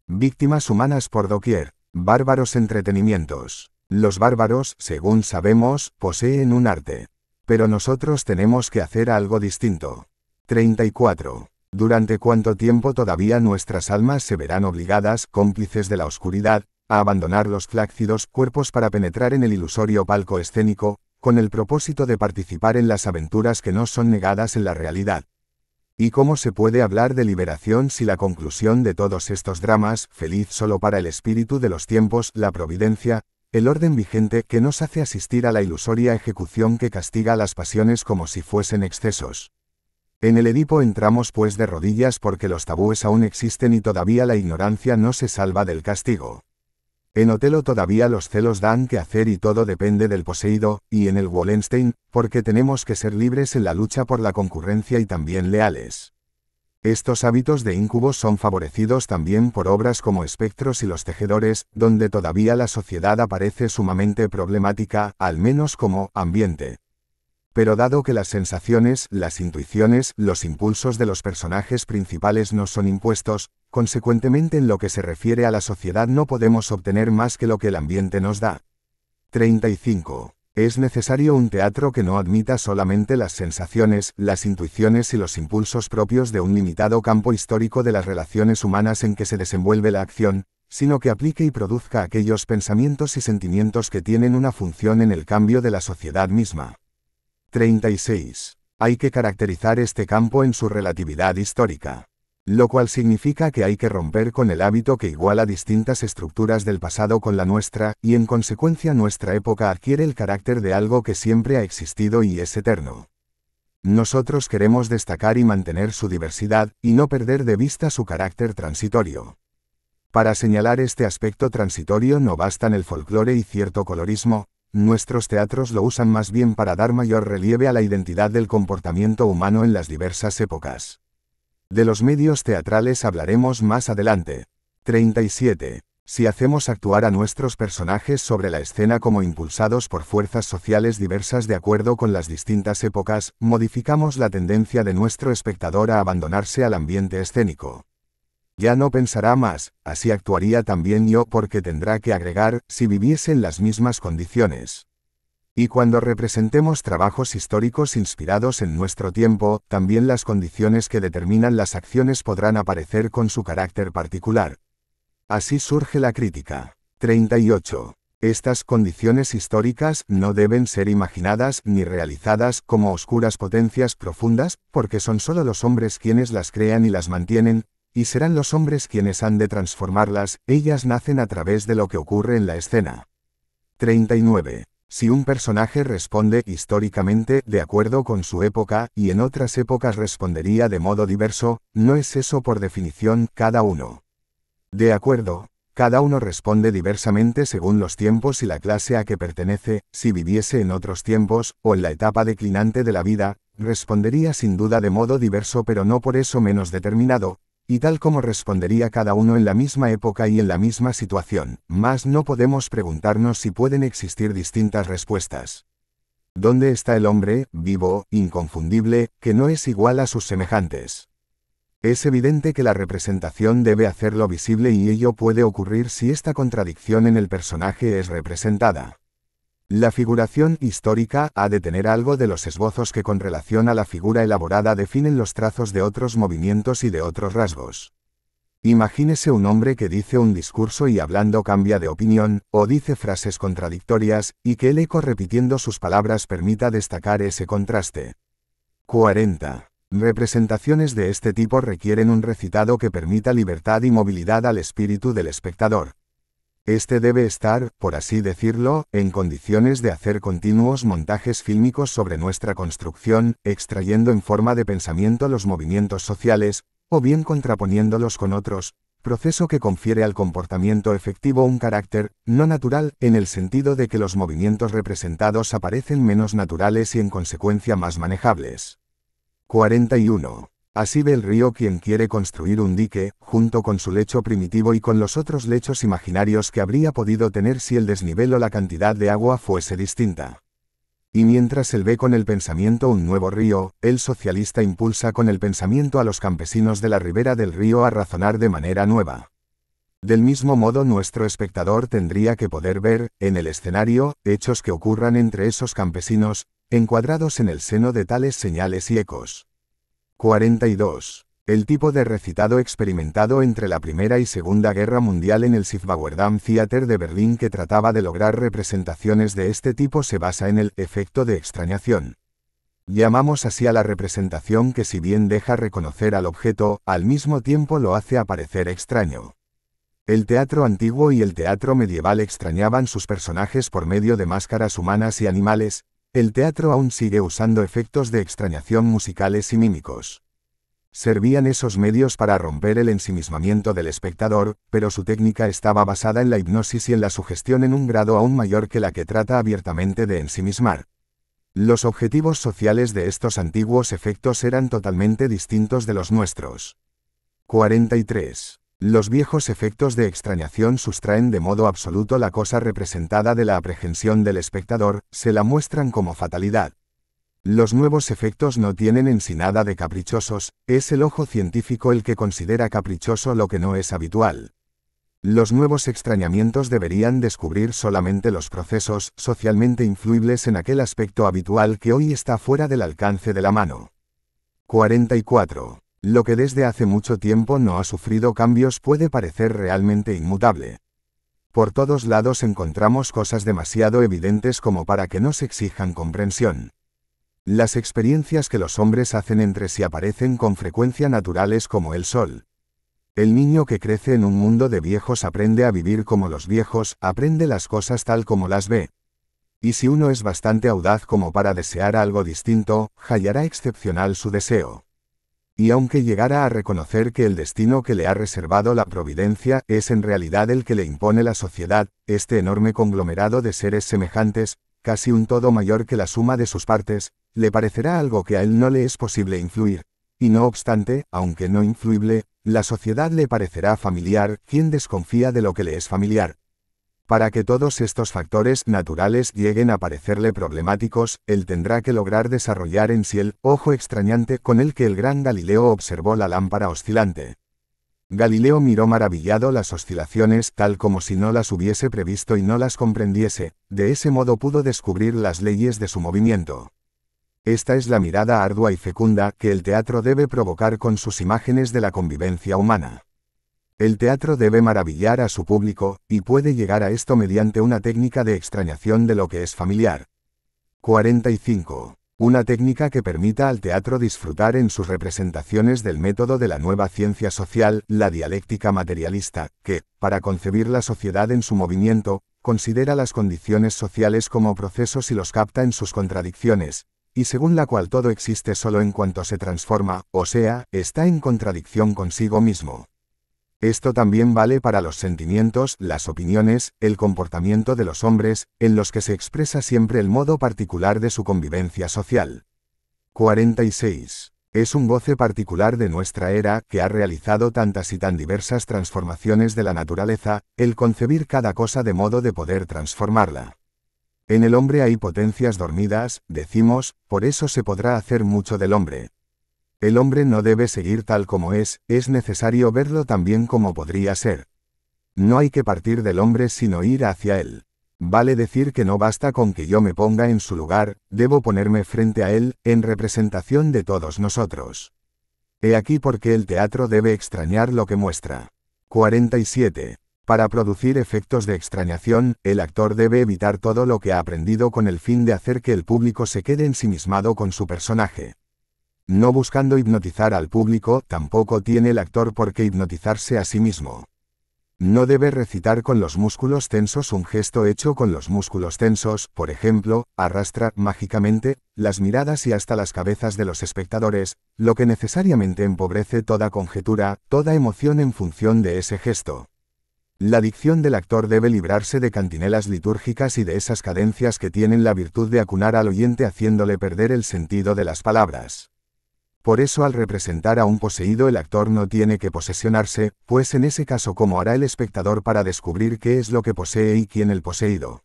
Víctimas humanas por doquier, bárbaros entretenimientos. Los bárbaros, según sabemos, poseen un arte. Pero nosotros tenemos que hacer algo distinto. 34. ¿Durante cuánto tiempo todavía nuestras almas se verán obligadas, cómplices de la oscuridad, a abandonar los flácidos cuerpos para penetrar en el ilusorio palco escénico, con el propósito de participar en las aventuras que no son negadas en la realidad? ¿Y cómo se puede hablar de liberación si la conclusión de todos estos dramas, feliz solo para el espíritu de los tiempos, la providencia, el orden vigente que nos hace asistir a la ilusoria ejecución que castiga las pasiones como si fuesen excesos? En el Edipo entramos pues de rodillas porque los tabúes aún existen y todavía la ignorancia no se salva del castigo. En Otelo todavía los celos dan que hacer y todo depende del poseído, y en el Wallenstein, porque tenemos que ser libres en la lucha por la concurrencia y también leales. Estos hábitos de íncubos son favorecidos también por obras como Espectros y los Tejedores, donde todavía la sociedad aparece sumamente problemática, al menos como ambiente. Pero dado que las sensaciones, las intuiciones, los impulsos de los personajes principales no son impuestos, consecuentemente en lo que se refiere a la sociedad no podemos obtener más que lo que el ambiente nos da. 35. Es necesario un teatro que no admita solamente las sensaciones, las intuiciones y los impulsos propios de un limitado campo histórico de las relaciones humanas en que se desenvuelve la acción, sino que aplique y produzca aquellos pensamientos y sentimientos que tienen una función en el cambio de la sociedad misma. 36. Hay que caracterizar este campo en su relatividad histórica. Lo cual significa que hay que romper con el hábito que iguala distintas estructuras del pasado con la nuestra, y en consecuencia nuestra época adquiere el carácter de algo que siempre ha existido y es eterno. Nosotros queremos destacar y mantener su diversidad, y no perder de vista su carácter transitorio. Para señalar este aspecto transitorio no bastan el folclore y cierto colorismo, nuestros teatros lo usan más bien para dar mayor relieve a la identidad del comportamiento humano en las diversas épocas. De los medios teatrales hablaremos más adelante. 37. Si hacemos actuar a nuestros personajes sobre la escena como impulsados por fuerzas sociales diversas de acuerdo con las distintas épocas, modificamos la tendencia de nuestro espectador a abandonarse al ambiente escénico. Ya no pensará más, así actuaría también yo porque tendrá que agregar, si viviese en las mismas condiciones. Y cuando representemos trabajos históricos inspirados en nuestro tiempo, también las condiciones que determinan las acciones podrán aparecer con su carácter particular. Así surge la crítica. 38. Estas condiciones históricas no deben ser imaginadas ni realizadas como oscuras potencias profundas, porque son solo los hombres quienes las crean y las mantienen, y serán los hombres quienes han de transformarlas, ellas nacen a través de lo que ocurre en la escena. 39. Si un personaje responde históricamente de acuerdo con su época, y en otras épocas respondería de modo diverso, no es eso por definición cada uno. De acuerdo, cada uno responde diversamente según los tiempos y la clase a que pertenece, si viviese en otros tiempos, o en la etapa declinante de la vida, respondería sin duda de modo diverso pero no por eso menos determinado, y tal como respondería cada uno en la misma época y en la misma situación, mas no podemos preguntarnos si pueden existir distintas respuestas. ¿Dónde está el hombre, vivo, inconfundible, que no es igual a sus semejantes? Es evidente que la representación debe hacerlo visible y ello puede ocurrir si esta contradicción en el personaje es representada. La figuración histórica ha de tener algo de los esbozos que con relación a la figura elaborada definen los trazos de otros movimientos y de otros rasgos. Imagínese un hombre que dice un discurso y hablando cambia de opinión, o dice frases contradictorias, y que el eco repitiendo sus palabras permita destacar ese contraste. 40. Representaciones de este tipo requieren un recitado que permita libertad y movilidad al espíritu del espectador. Este debe estar, por así decirlo, en condiciones de hacer continuos montajes fílmicos sobre nuestra construcción, extrayendo en forma de pensamiento los movimientos sociales, o bien contraponiéndolos con otros, proceso que confiere al comportamiento efectivo un carácter no natural, en el sentido de que los movimientos representados aparecen menos naturales y en consecuencia más manejables. 41. Así ve el río quien quiere construir un dique, junto con su lecho primitivo y con los otros lechos imaginarios que habría podido tener si el desnivel o la cantidad de agua fuese distinta. Y mientras él ve con el pensamiento un nuevo río, el socialista impulsa con el pensamiento a los campesinos de la ribera del río a razonar de manera nueva. Del mismo modo nuestro espectador tendría que poder ver, en el escenario, hechos que ocurran entre esos campesinos, encuadrados en el seno de tales señales y ecos. 42. El tipo de recitado experimentado entre la Primera y Segunda Guerra Mundial en el Südwestern Theater de Berlín que trataba de lograr representaciones de este tipo se basa en el efecto de extrañación. Llamamos así a la representación que si bien deja reconocer al objeto, al mismo tiempo lo hace aparecer extraño. El teatro antiguo y el teatro medieval extrañaban sus personajes por medio de máscaras humanas y animales. El teatro aún sigue usando efectos de extrañación musicales y mímicos. Servían esos medios para romper el ensimismamiento del espectador, pero su técnica estaba basada en la hipnosis y en la sugestión en un grado aún mayor que la que trata abiertamente de ensimismar. Los objetivos sociales de estos antiguos efectos eran totalmente distintos de los nuestros. 43. Los viejos efectos de extrañación sustraen de modo absoluto la cosa representada de la aprehensión del espectador, se la muestran como fatalidad. Los nuevos efectos no tienen en sí nada de caprichosos, es el ojo científico el que considera caprichoso lo que no es habitual. Los nuevos extrañamientos deberían descubrir solamente los procesos socialmente influibles en aquel aspecto habitual que hoy está fuera del alcance de la mano. 44. Lo que desde hace mucho tiempo no ha sufrido cambios puede parecer realmente inmutable. Por todos lados encontramos cosas demasiado evidentes como para que no se exijan comprensión. Las experiencias que los hombres hacen entre sí aparecen con frecuencia naturales como el sol. El niño que crece en un mundo de viejos aprende a vivir como los viejos, aprende las cosas tal como las ve. Y si uno es bastante audaz como para desear algo distinto, hallará excepcional su deseo. Y aunque llegara a reconocer que el destino que le ha reservado la providencia es en realidad el que le impone la sociedad, este enorme conglomerado de seres semejantes, casi un todo mayor que la suma de sus partes, le parecerá algo que a él no le es posible influir. Y no obstante, aunque no influible, la sociedad le parecerá familiar, quien desconfía de lo que le es familiar. Para que todos estos factores naturales lleguen a parecerle problemáticos, él tendrá que lograr desarrollar en sí el ojo extrañante con el que el gran Galileo observó la lámpara oscilante. Galileo miró maravillado las oscilaciones tal como si no las hubiese previsto y no las comprendiese, de ese modo pudo descubrir las leyes de su movimiento. Esta es la mirada ardua y fecunda que el teatro debe provocar con sus imágenes de la convivencia humana. El teatro debe maravillar a su público, y puede llegar a esto mediante una técnica de extrañación de lo que es familiar. 45. Una técnica que permita al teatro disfrutar en sus representaciones del método de la nueva ciencia social, la dialéctica materialista, que, para concebir la sociedad en su movimiento, considera las condiciones sociales como procesos y los capta en sus contradicciones, y según la cual todo existe solo en cuanto se transforma, o sea, está en contradicción consigo mismo. Esto también vale para los sentimientos, las opiniones, el comportamiento de los hombres, en los que se expresa siempre el modo particular de su convivencia social. 46. Es un goce particular de nuestra era, que ha realizado tantas y tan diversas transformaciones de la naturaleza, el concebir cada cosa de modo de poder transformarla. En el hombre hay potencias dormidas, decimos, por eso se podrá hacer mucho del hombre. El hombre no debe seguir tal como es necesario verlo también como podría ser. No hay que partir del hombre sino ir hacia él. Vale decir que no basta con que yo me ponga en su lugar, debo ponerme frente a él, en representación de todos nosotros. He aquí por qué el teatro debe extrañar lo que muestra. 47. Para producir efectos de extrañación, el actor debe evitar todo lo que ha aprendido con el fin de hacer que el público se quede ensimismado con su personaje. No buscando hipnotizar al público, tampoco tiene el actor por qué hipnotizarse a sí mismo. No debe recitar con los músculos tensos un gesto hecho con los músculos tensos, por ejemplo, arrastra mágicamente las miradas y hasta las cabezas de los espectadores, lo que necesariamente empobrece toda conjetura, toda emoción en función de ese gesto. La dicción del actor debe librarse de cantinelas litúrgicas y de esas cadencias que tienen la virtud de acunar al oyente haciéndole perder el sentido de las palabras. Por eso al representar a un poseído el actor no tiene que posesionarse, pues en ese caso ¿cómo hará el espectador para descubrir qué es lo que posee y quién el poseído?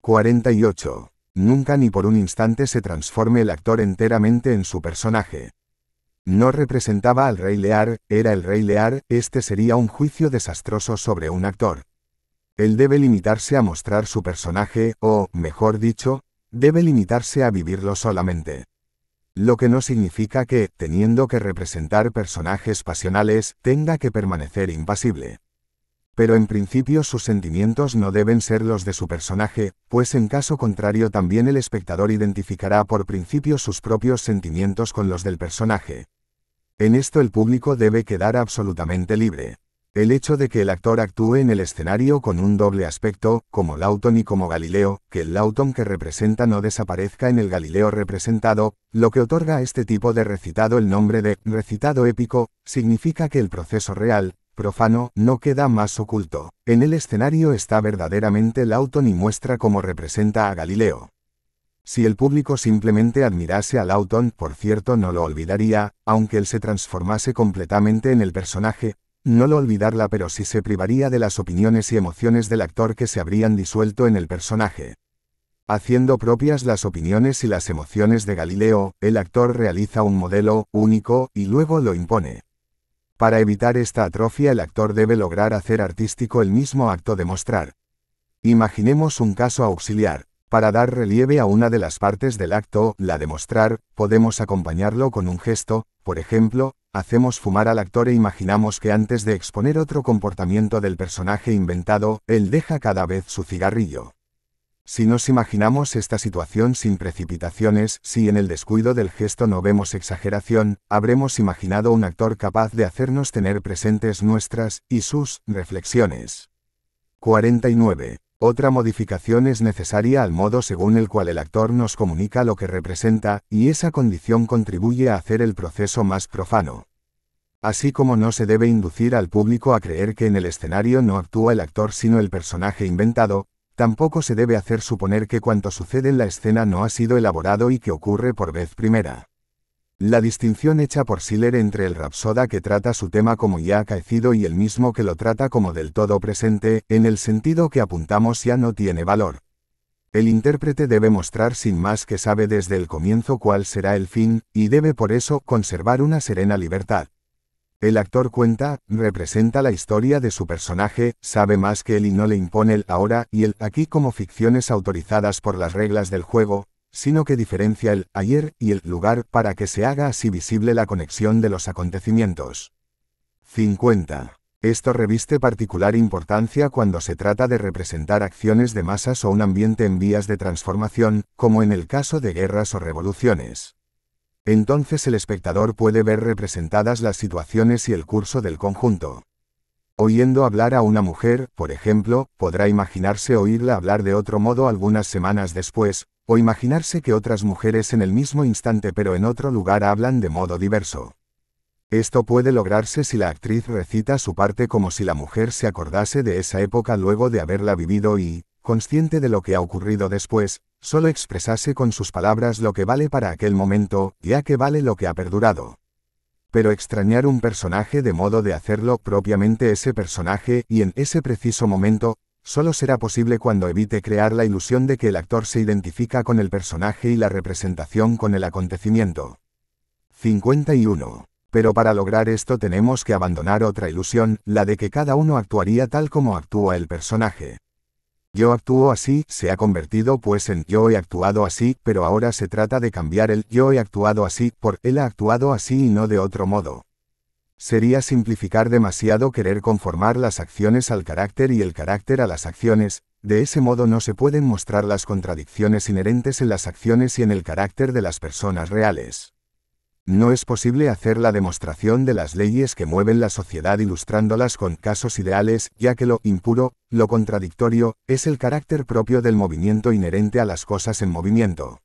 48. Nunca ni por un instante se transforme el actor enteramente en su personaje. No representaba al rey Lear, era el rey Lear, este sería un juicio desastroso sobre un actor. Él debe limitarse a mostrar su personaje, o, mejor dicho, debe limitarse a vivirlo solamente. Lo que no significa que, teniendo que representar personajes pasionales, tenga que permanecer impasible. Pero en principio sus sentimientos no deben ser los de su personaje, pues en caso contrario también el espectador identificará por principio sus propios sentimientos con los del personaje. En esto el público debe quedar absolutamente libre. El hecho de que el actor actúe en el escenario con un doble aspecto, como Lautón y como Galileo, que el Lautón que representa no desaparezca en el Galileo representado, lo que otorga a este tipo de recitado el nombre de recitado épico, significa que el proceso real, profano, no queda más oculto. En el escenario está verdaderamente Lautón y muestra cómo representa a Galileo. Si el público simplemente admirase a Lautón, por cierto no lo olvidaría, aunque él se transformase completamente en el personaje, no lo olvidarla, pero sí se privaría de las opiniones y emociones del actor que se habrían disuelto en el personaje. Haciendo propias las opiniones y las emociones de Galileo, el actor realiza un modelo único y luego lo impone. Para evitar esta atrofia, el actor debe lograr hacer artístico el mismo acto de mostrar. Imaginemos un caso auxiliar. Para dar relieve a una de las partes del acto, la de mostrar, podemos acompañarlo con un gesto, por ejemplo, hacemos fumar al actor e imaginamos que antes de exponer otro comportamiento del personaje inventado, él deja cada vez su cigarrillo. Si nos imaginamos esta situación sin precipitaciones, si en el descuido del gesto no vemos exageración, habremos imaginado un actor capaz de hacernos tener presentes nuestras y sus reflexiones. 49. Otra modificación es necesaria al modo según el cual el actor nos comunica lo que representa, y esa condición contribuye a hacer el proceso más profano. Así como no se debe inducir al público a creer que en el escenario no actúa el actor sino el personaje inventado, tampoco se debe hacer suponer que cuanto sucede en la escena no ha sido elaborado y que ocurre por vez primera. La distinción hecha por Schiller entre el rapsoda que trata su tema como ya acaecido y el mismo que lo trata como del todo presente, en el sentido que apuntamos, ya no tiene valor. El intérprete debe mostrar sin más que sabe desde el comienzo cuál será el fin, y debe por eso conservar una serena libertad. El actor cuenta, representa la historia de su personaje, sabe más que él y no le impone el ahora y el aquí como ficciones autorizadas por las reglas del juego, sino que diferencia el ayer y el lugar para que se haga así visible la conexión de los acontecimientos. 50. Esto reviste particular importancia cuando se trata de representar acciones de masas o un ambiente en vías de transformación, como en el caso de guerras o revoluciones. Entonces el espectador puede ver representadas las situaciones y el curso del conjunto. Oyendo hablar a una mujer, por ejemplo, podrá imaginarse oírla hablar de otro modo algunas semanas después, o imaginarse que otras mujeres en el mismo instante pero en otro lugar hablan de modo diverso. Esto puede lograrse si la actriz recita su parte como si la mujer se acordase de esa época luego de haberla vivido y, consciente de lo que ha ocurrido después, solo expresase con sus palabras lo que vale para aquel momento, ya que vale lo que ha perdurado. Pero extrañar un personaje de modo de hacerlo propiamente ese personaje y en ese preciso momento, solo será posible cuando evite crear la ilusión de que el actor se identifica con el personaje y la representación con el acontecimiento. 51. Pero para lograr esto tenemos que abandonar otra ilusión, la de que cada uno actuaría tal como actúa el personaje. Yo actúo así, se ha convertido pues en yo he actuado así, pero ahora se trata de cambiar el yo he actuado así por él ha actuado así y no de otro modo. Sería simplificar demasiado querer conformar las acciones al carácter y el carácter a las acciones, de ese modo no se pueden mostrar las contradicciones inherentes en las acciones y en el carácter de las personas reales. No es posible hacer la demostración de las leyes que mueven la sociedad ilustrándolas con casos ideales, ya que lo impuro, lo contradictorio, es el carácter propio del movimiento inherente a las cosas en movimiento.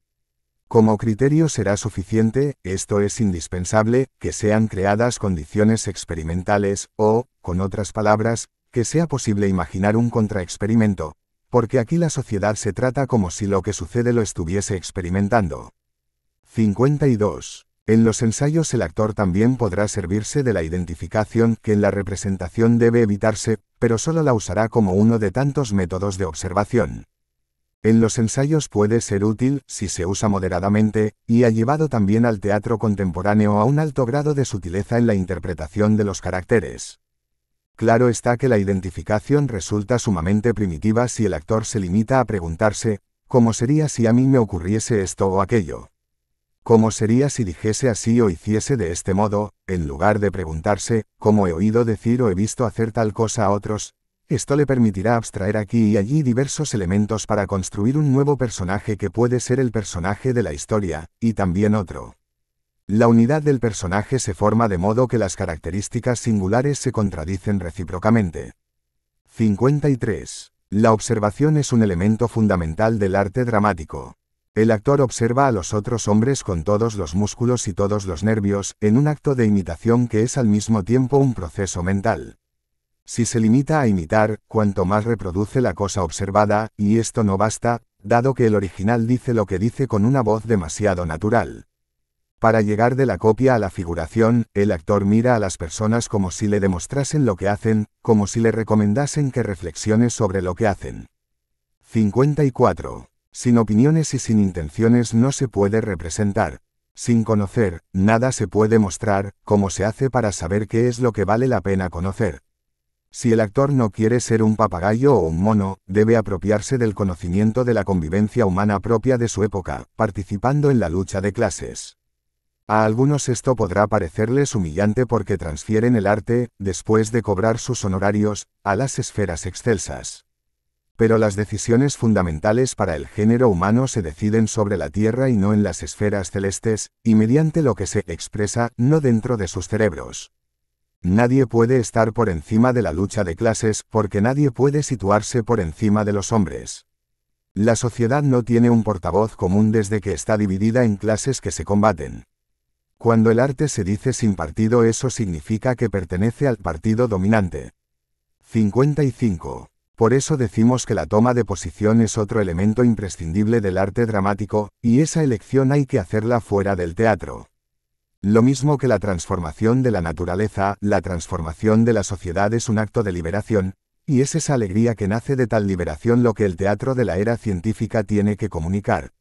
Como criterio será suficiente, esto es indispensable, que sean creadas condiciones experimentales, o, con otras palabras, que sea posible imaginar un contraexperimento, porque aquí la sociedad se trata como si lo que sucede lo estuviese experimentando. 52. En los ensayos el actor también podrá servirse de la identificación que en la representación debe evitarse, pero solo la usará como uno de tantos métodos de observación. En los ensayos puede ser útil, si se usa moderadamente, y ha llevado también al teatro contemporáneo a un alto grado de sutileza en la interpretación de los caracteres. Claro está que la identificación resulta sumamente primitiva si el actor se limita a preguntarse, ¿cómo sería si a mí me ocurriese esto o aquello? ¿Cómo sería si dijese así o hiciese de este modo, en lugar de preguntarse, ¿cómo he oído decir o he visto hacer tal cosa a otros? Esto le permitirá abstraer aquí y allí diversos elementos para construir un nuevo personaje que puede ser el personaje de la historia, y también otro. La unidad del personaje se forma de modo que las características singulares se contradicen recíprocamente. 53. La observación es un elemento fundamental del arte dramático. El actor observa a los otros hombres con todos los músculos y todos los nervios, en un acto de imitación que es al mismo tiempo un proceso mental. Si se limita a imitar, cuanto más reproduce la cosa observada, y esto no basta, dado que el original dice lo que dice con una voz demasiado natural. Para llegar de la copia a la figuración, el actor mira a las personas como si le demostrasen lo que hacen, como si le recomendasen que reflexione sobre lo que hacen. 54. Sin opiniones y sin intenciones no se puede representar. Sin conocer, nada se puede mostrar, como se hace para saber qué es lo que vale la pena conocer. Si el actor no quiere ser un papagayo o un mono, debe apropiarse del conocimiento de la convivencia humana propia de su época, participando en la lucha de clases. A algunos esto podrá parecerles humillante porque transfieren el arte, después de cobrar sus honorarios, a las esferas excelsas. Pero las decisiones fundamentales para el género humano se deciden sobre la tierra y no en las esferas celestes, y mediante lo que se expresa, no dentro de sus cerebros. Nadie puede estar por encima de la lucha de clases, porque nadie puede situarse por encima de los hombres. La sociedad no tiene un portavoz común desde que está dividida en clases que se combaten. Cuando el arte se dice sin partido, eso significa que pertenece al partido dominante. 55. Por eso decimos que la toma de posición es otro elemento imprescindible del arte dramático, y esa elección hay que hacerla fuera del teatro. Lo mismo que la transformación de la naturaleza, la transformación de la sociedad es un acto de liberación, y es esa alegría que nace de tal liberación lo que el teatro de la era científica tiene que comunicar.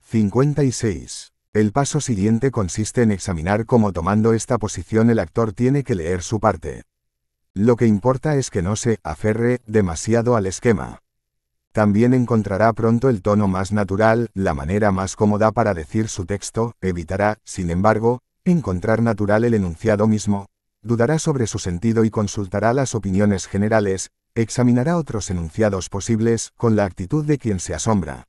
56. El paso siguiente consiste en examinar cómo tomando esta posición el actor tiene que leer su parte. Lo que importa es que no se aferre demasiado al esquema. También encontrará pronto el tono más natural, la manera más cómoda para decir su texto, evitará, sin embargo, encontrar natural el enunciado mismo, dudará sobre su sentido y consultará las opiniones generales, examinará otros enunciados posibles, con la actitud de quien se asombra.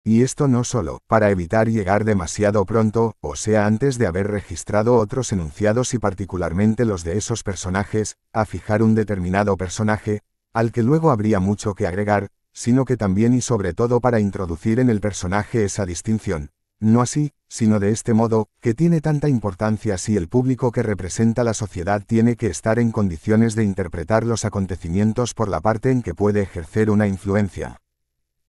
Y esto no solo, para evitar llegar demasiado pronto, o sea antes de haber registrado otros enunciados y particularmente los de esos personajes, a fijar un determinado personaje, al que luego habría mucho que agregar, sino que también y sobre todo para introducir en el personaje esa distinción. No así, sino de este modo, que tiene tanta importancia si el público que representa la sociedad tiene que estar en condiciones de interpretar los acontecimientos por la parte en que puede ejercer una influencia.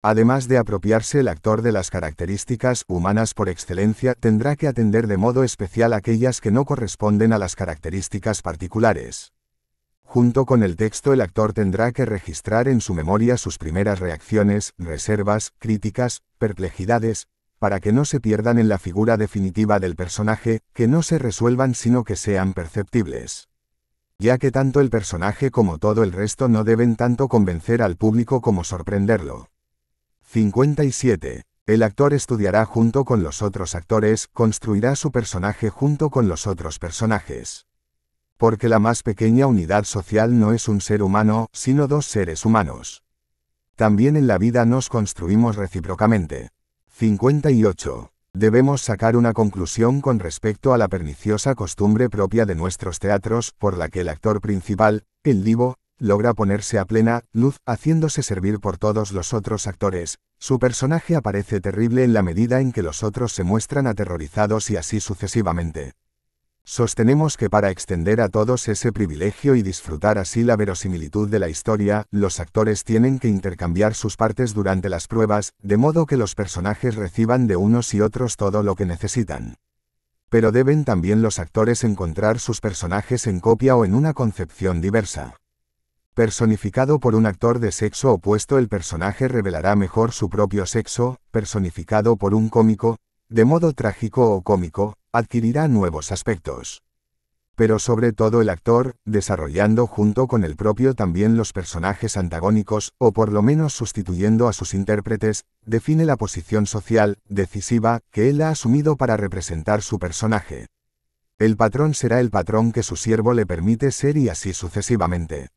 Además de apropiarse el actor de las características humanas por excelencia, tendrá que atender de modo especial aquellas que no corresponden a las características particulares. Junto con el texto, el actor tendrá que registrar en su memoria sus primeras reacciones, reservas, críticas, perplejidades, para que no se pierdan en la figura definitiva del personaje, que no se resuelvan sino que sean perceptibles. Ya que tanto el personaje como todo el resto no deben tanto convencer al público como sorprenderlo. 57. El actor estudiará junto con los otros actores, construirá su personaje junto con los otros personajes. Porque la más pequeña unidad social no es un ser humano, sino dos seres humanos. También en la vida nos construimos recíprocamente. 58. Debemos sacar una conclusión con respecto a la perniciosa costumbre propia de nuestros teatros, por la que el actor principal, el divo, logra ponerse a plena luz, haciéndose servir por todos los otros actores. Su personaje aparece terrible en la medida en que los otros se muestran aterrorizados y así sucesivamente. Sostenemos que para extender a todos ese privilegio y disfrutar así la verosimilitud de la historia, los actores tienen que intercambiar sus partes durante las pruebas, de modo que los personajes reciban de unos y otros todo lo que necesitan. Pero deben también los actores encontrar sus personajes en copia o en una concepción diversa. Personificado por un actor de sexo opuesto, el personaje revelará mejor su propio sexo; personificado por un cómico, de modo trágico o cómico, adquirirá nuevos aspectos. Pero sobre todo el actor, desarrollando junto con el propio también los personajes antagónicos, o por lo menos sustituyendo a sus intérpretes, define la posición social, decisiva, que él ha asumido para representar su personaje. El patrón será el patrón que su siervo le permite ser y así sucesivamente.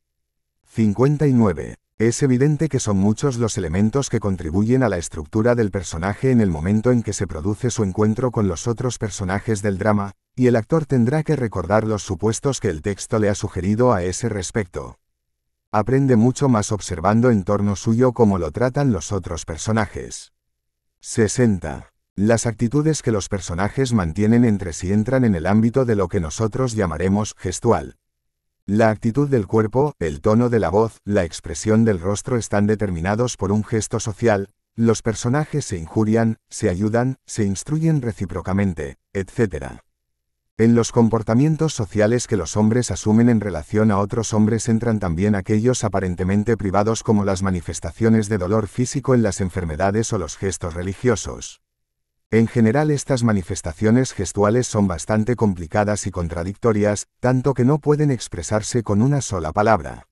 59. Es evidente que son muchos los elementos que contribuyen a la estructura del personaje en el momento en que se produce su encuentro con los otros personajes del drama, y el actor tendrá que recordar los supuestos que el texto le ha sugerido a ese respecto. Aprende mucho más observando en torno suyo cómo lo tratan los otros personajes. 60. Las actitudes que los personajes mantienen entre sí entran en el ámbito de lo que nosotros llamaremos gestual. La actitud del cuerpo, el tono de la voz, la expresión del rostro están determinados por un gesto social, los personajes se injurian, se ayudan, se instruyen recíprocamente, etc. En los comportamientos sociales que los hombres asumen en relación a otros hombres entran también aquellos aparentemente privados como las manifestaciones de dolor físico en las enfermedades o los gestos religiosos. En general estas manifestaciones gestuales son bastante complicadas y contradictorias, tanto que no pueden expresarse con una sola palabra.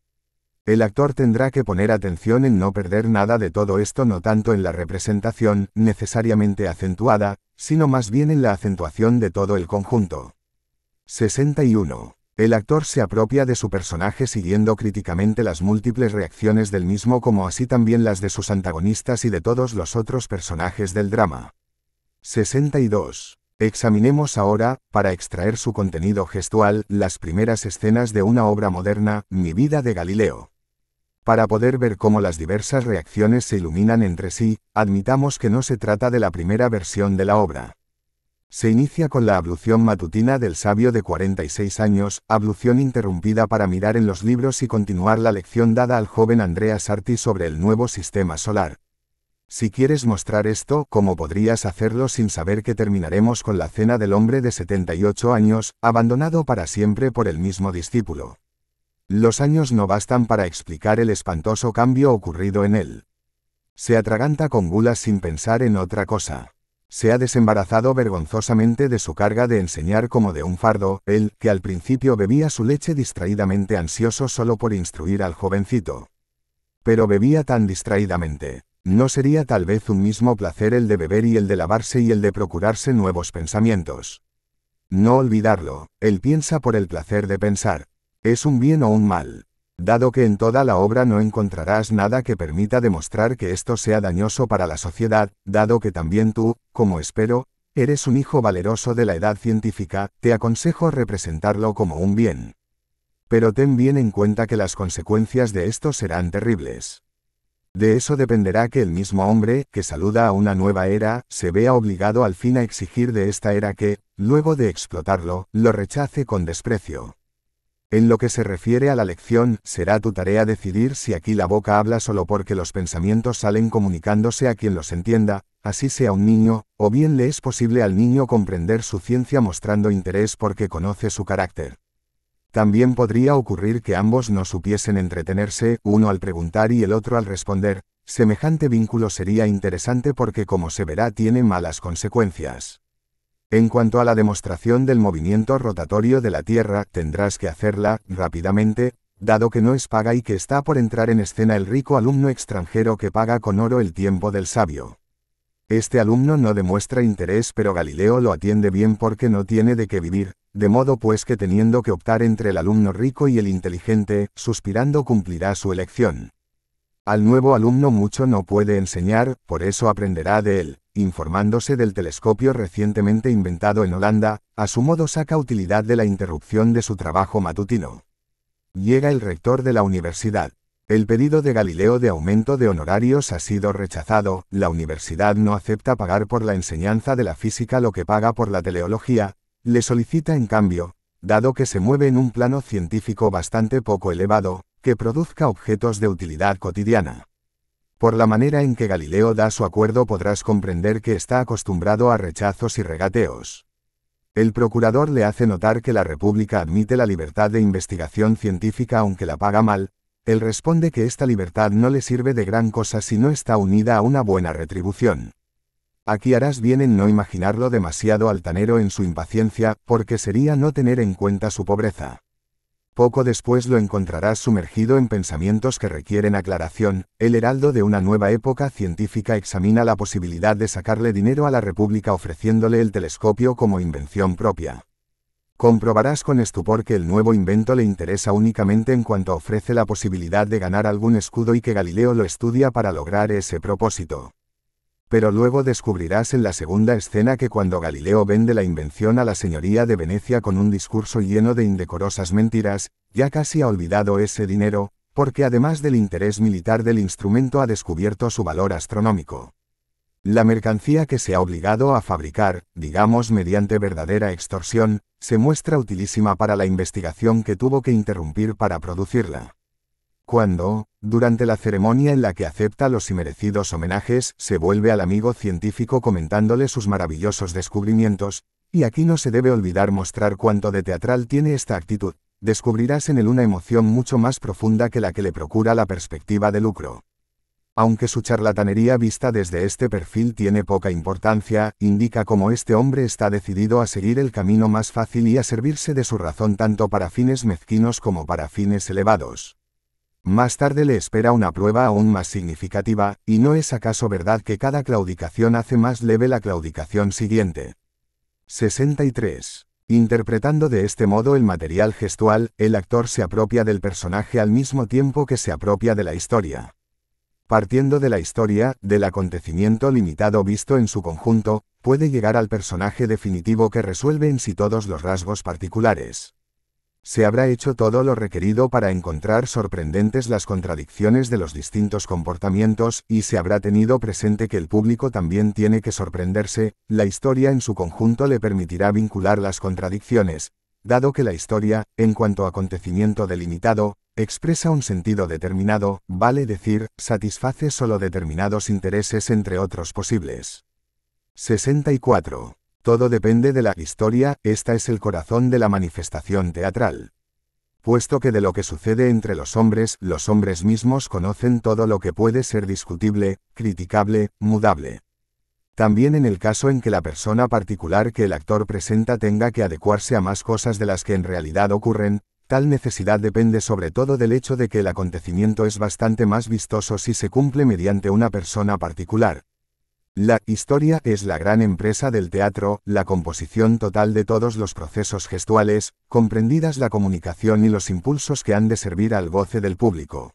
El actor tendrá que poner atención en no perder nada de todo esto, no tanto en la representación, necesariamente acentuada, sino más bien en la acentuación de todo el conjunto. 61. El actor se apropia de su personaje siguiendo críticamente las múltiples reacciones del mismo como así también las de sus antagonistas y de todos los otros personajes del drama. 62. Examinemos ahora, para extraer su contenido gestual, las primeras escenas de una obra moderna, Mi vida de Galileo. Para poder ver cómo las diversas reacciones se iluminan entre sí, admitamos que no se trata de la primera versión de la obra. Se inicia con la ablución matutina del sabio de 46 años, ablución interrumpida para mirar en los libros y continuar la lección dada al joven Andrea Sarti sobre el nuevo sistema solar. Si quieres mostrar esto, ¿cómo podrías hacerlo sin saber que terminaremos con la cena del hombre de 78 años, abandonado para siempre por el mismo discípulo? Los años no bastan para explicar el espantoso cambio ocurrido en él. Se atraganta con gulas sin pensar en otra cosa. Se ha desembarazado vergonzosamente de su carga de enseñar como de un fardo, él, que al principio bebía su leche distraídamente ansioso solo por instruir al jovencito. Pero bebía tan distraídamente. ¿No sería tal vez un mismo placer el de beber y el de lavarse y el de procurarse nuevos pensamientos? No olvidarlo, él piensa por el placer de pensar. ¿Es un bien o un mal? Dado que en toda la obra no encontrarás nada que permita demostrar que esto sea dañoso para la sociedad, dado que también tú, como espero, eres un hijo valeroso de la edad científica, te aconsejo representarlo como un bien. Pero ten bien en cuenta que las consecuencias de esto serán terribles. De eso dependerá que el mismo hombre, que saluda a una nueva era, se vea obligado al fin a exigir de esta era que, luego de explotarlo, lo rechace con desprecio. En lo que se refiere a la lección, será tu tarea decidir si aquí la boca habla solo porque los pensamientos salen comunicándose a quien los entienda, así sea un niño, o bien le es posible al niño comprender su ciencia mostrando interés porque conoce su carácter. También podría ocurrir que ambos no supiesen entretenerse, uno al preguntar y el otro al responder. Semejante vínculo sería interesante porque, como se verá, tiene malas consecuencias. En cuanto a la demostración del movimiento rotatorio de la Tierra, tendrás que hacerla rápidamente, dado que no es paga y que está por entrar en escena el rico alumno extranjero que paga con oro el tiempo del sabio. Este alumno no demuestra interés, pero Galileo lo atiende bien porque no tiene de qué vivir, de modo pues que teniendo que optar entre el alumno rico y el inteligente, suspirando cumplirá su elección. Al nuevo alumno mucho no puede enseñar, por eso aprenderá de él, informándose del telescopio recientemente inventado en Holanda, a su modo saca utilidad de la interrupción de su trabajo matutino. Llega el rector de la universidad. El pedido de Galileo de aumento de honorarios ha sido rechazado, la universidad no acepta pagar por la enseñanza de la física lo que paga por la teleología, le solicita en cambio, dado que se mueve en un plano científico bastante poco elevado, que produzca objetos de utilidad cotidiana. Por la manera en que Galileo da su acuerdo podrás comprender que está acostumbrado a rechazos y regateos. El procurador le hace notar que la República admite la libertad de investigación científica aunque la paga mal. Él responde que esta libertad no le sirve de gran cosa si no está unida a una buena retribución. Aquí harás bien en no imaginarlo demasiado altanero en su impaciencia, porque sería no tener en cuenta su pobreza. Poco después lo encontrarás sumergido en pensamientos que requieren aclaración. El heraldo de una nueva época científica examina la posibilidad de sacarle dinero a la República ofreciéndole el telescopio como invención propia. Comprobarás con estupor que el nuevo invento le interesa únicamente en cuanto ofrece la posibilidad de ganar algún escudo y que Galileo lo estudia para lograr ese propósito. Pero luego descubrirás en la segunda escena que cuando Galileo vende la invención a la señoría de Venecia con un discurso lleno de indecorosas mentiras, ya casi ha olvidado ese dinero, porque además del interés militar del instrumento ha descubierto su valor astronómico. La mercancía que se ha obligado a fabricar, digamos mediante verdadera extorsión, se muestra utilísima para la investigación que tuvo que interrumpir para producirla. Cuando, durante la ceremonia en la que acepta los inmerecidos homenajes, se vuelve al amigo científico comentándole sus maravillosos descubrimientos, y aquí no se debe olvidar mostrar cuánto de teatral tiene esta actitud, descubrirás en él una emoción mucho más profunda que la que le procura la perspectiva de lucro. Aunque su charlatanería vista desde este perfil tiene poca importancia, indica cómo este hombre está decidido a seguir el camino más fácil y a servirse de su razón tanto para fines mezquinos como para fines elevados. Más tarde le espera una prueba aún más significativa, ¿y no es acaso verdad que cada claudicación hace más leve la claudicación siguiente? 63. Interpretando de este modo el material gestual, el actor se apropia del personaje al mismo tiempo que se apropia de la historia. Partiendo de la historia, del acontecimiento limitado visto en su conjunto, puede llegar al personaje definitivo que resuelve en sí todos los rasgos particulares. Se habrá hecho todo lo requerido para encontrar sorprendentes las contradicciones de los distintos comportamientos, y se habrá tenido presente que el público también tiene que sorprenderse, la historia en su conjunto le permitirá vincular las contradicciones, dado que la historia, en cuanto a acontecimiento delimitado, expresa un sentido determinado, vale decir, satisface solo determinados intereses entre otros posibles. 64. Todo depende de la historia, esta es el corazón de la manifestación teatral. Puesto que de lo que sucede entre los hombres mismos conocen todo lo que puede ser discutible, criticable, mudable. También en el caso en que la persona particular que el actor presenta tenga que adecuarse a más cosas de las que en realidad ocurren, tal necesidad depende sobre todo del hecho de que el acontecimiento es bastante más vistoso si se cumple mediante una persona particular. La historia es la gran empresa del teatro, la composición total de todos los procesos gestuales, comprendidas la comunicación y los impulsos que han de servir al goce del público.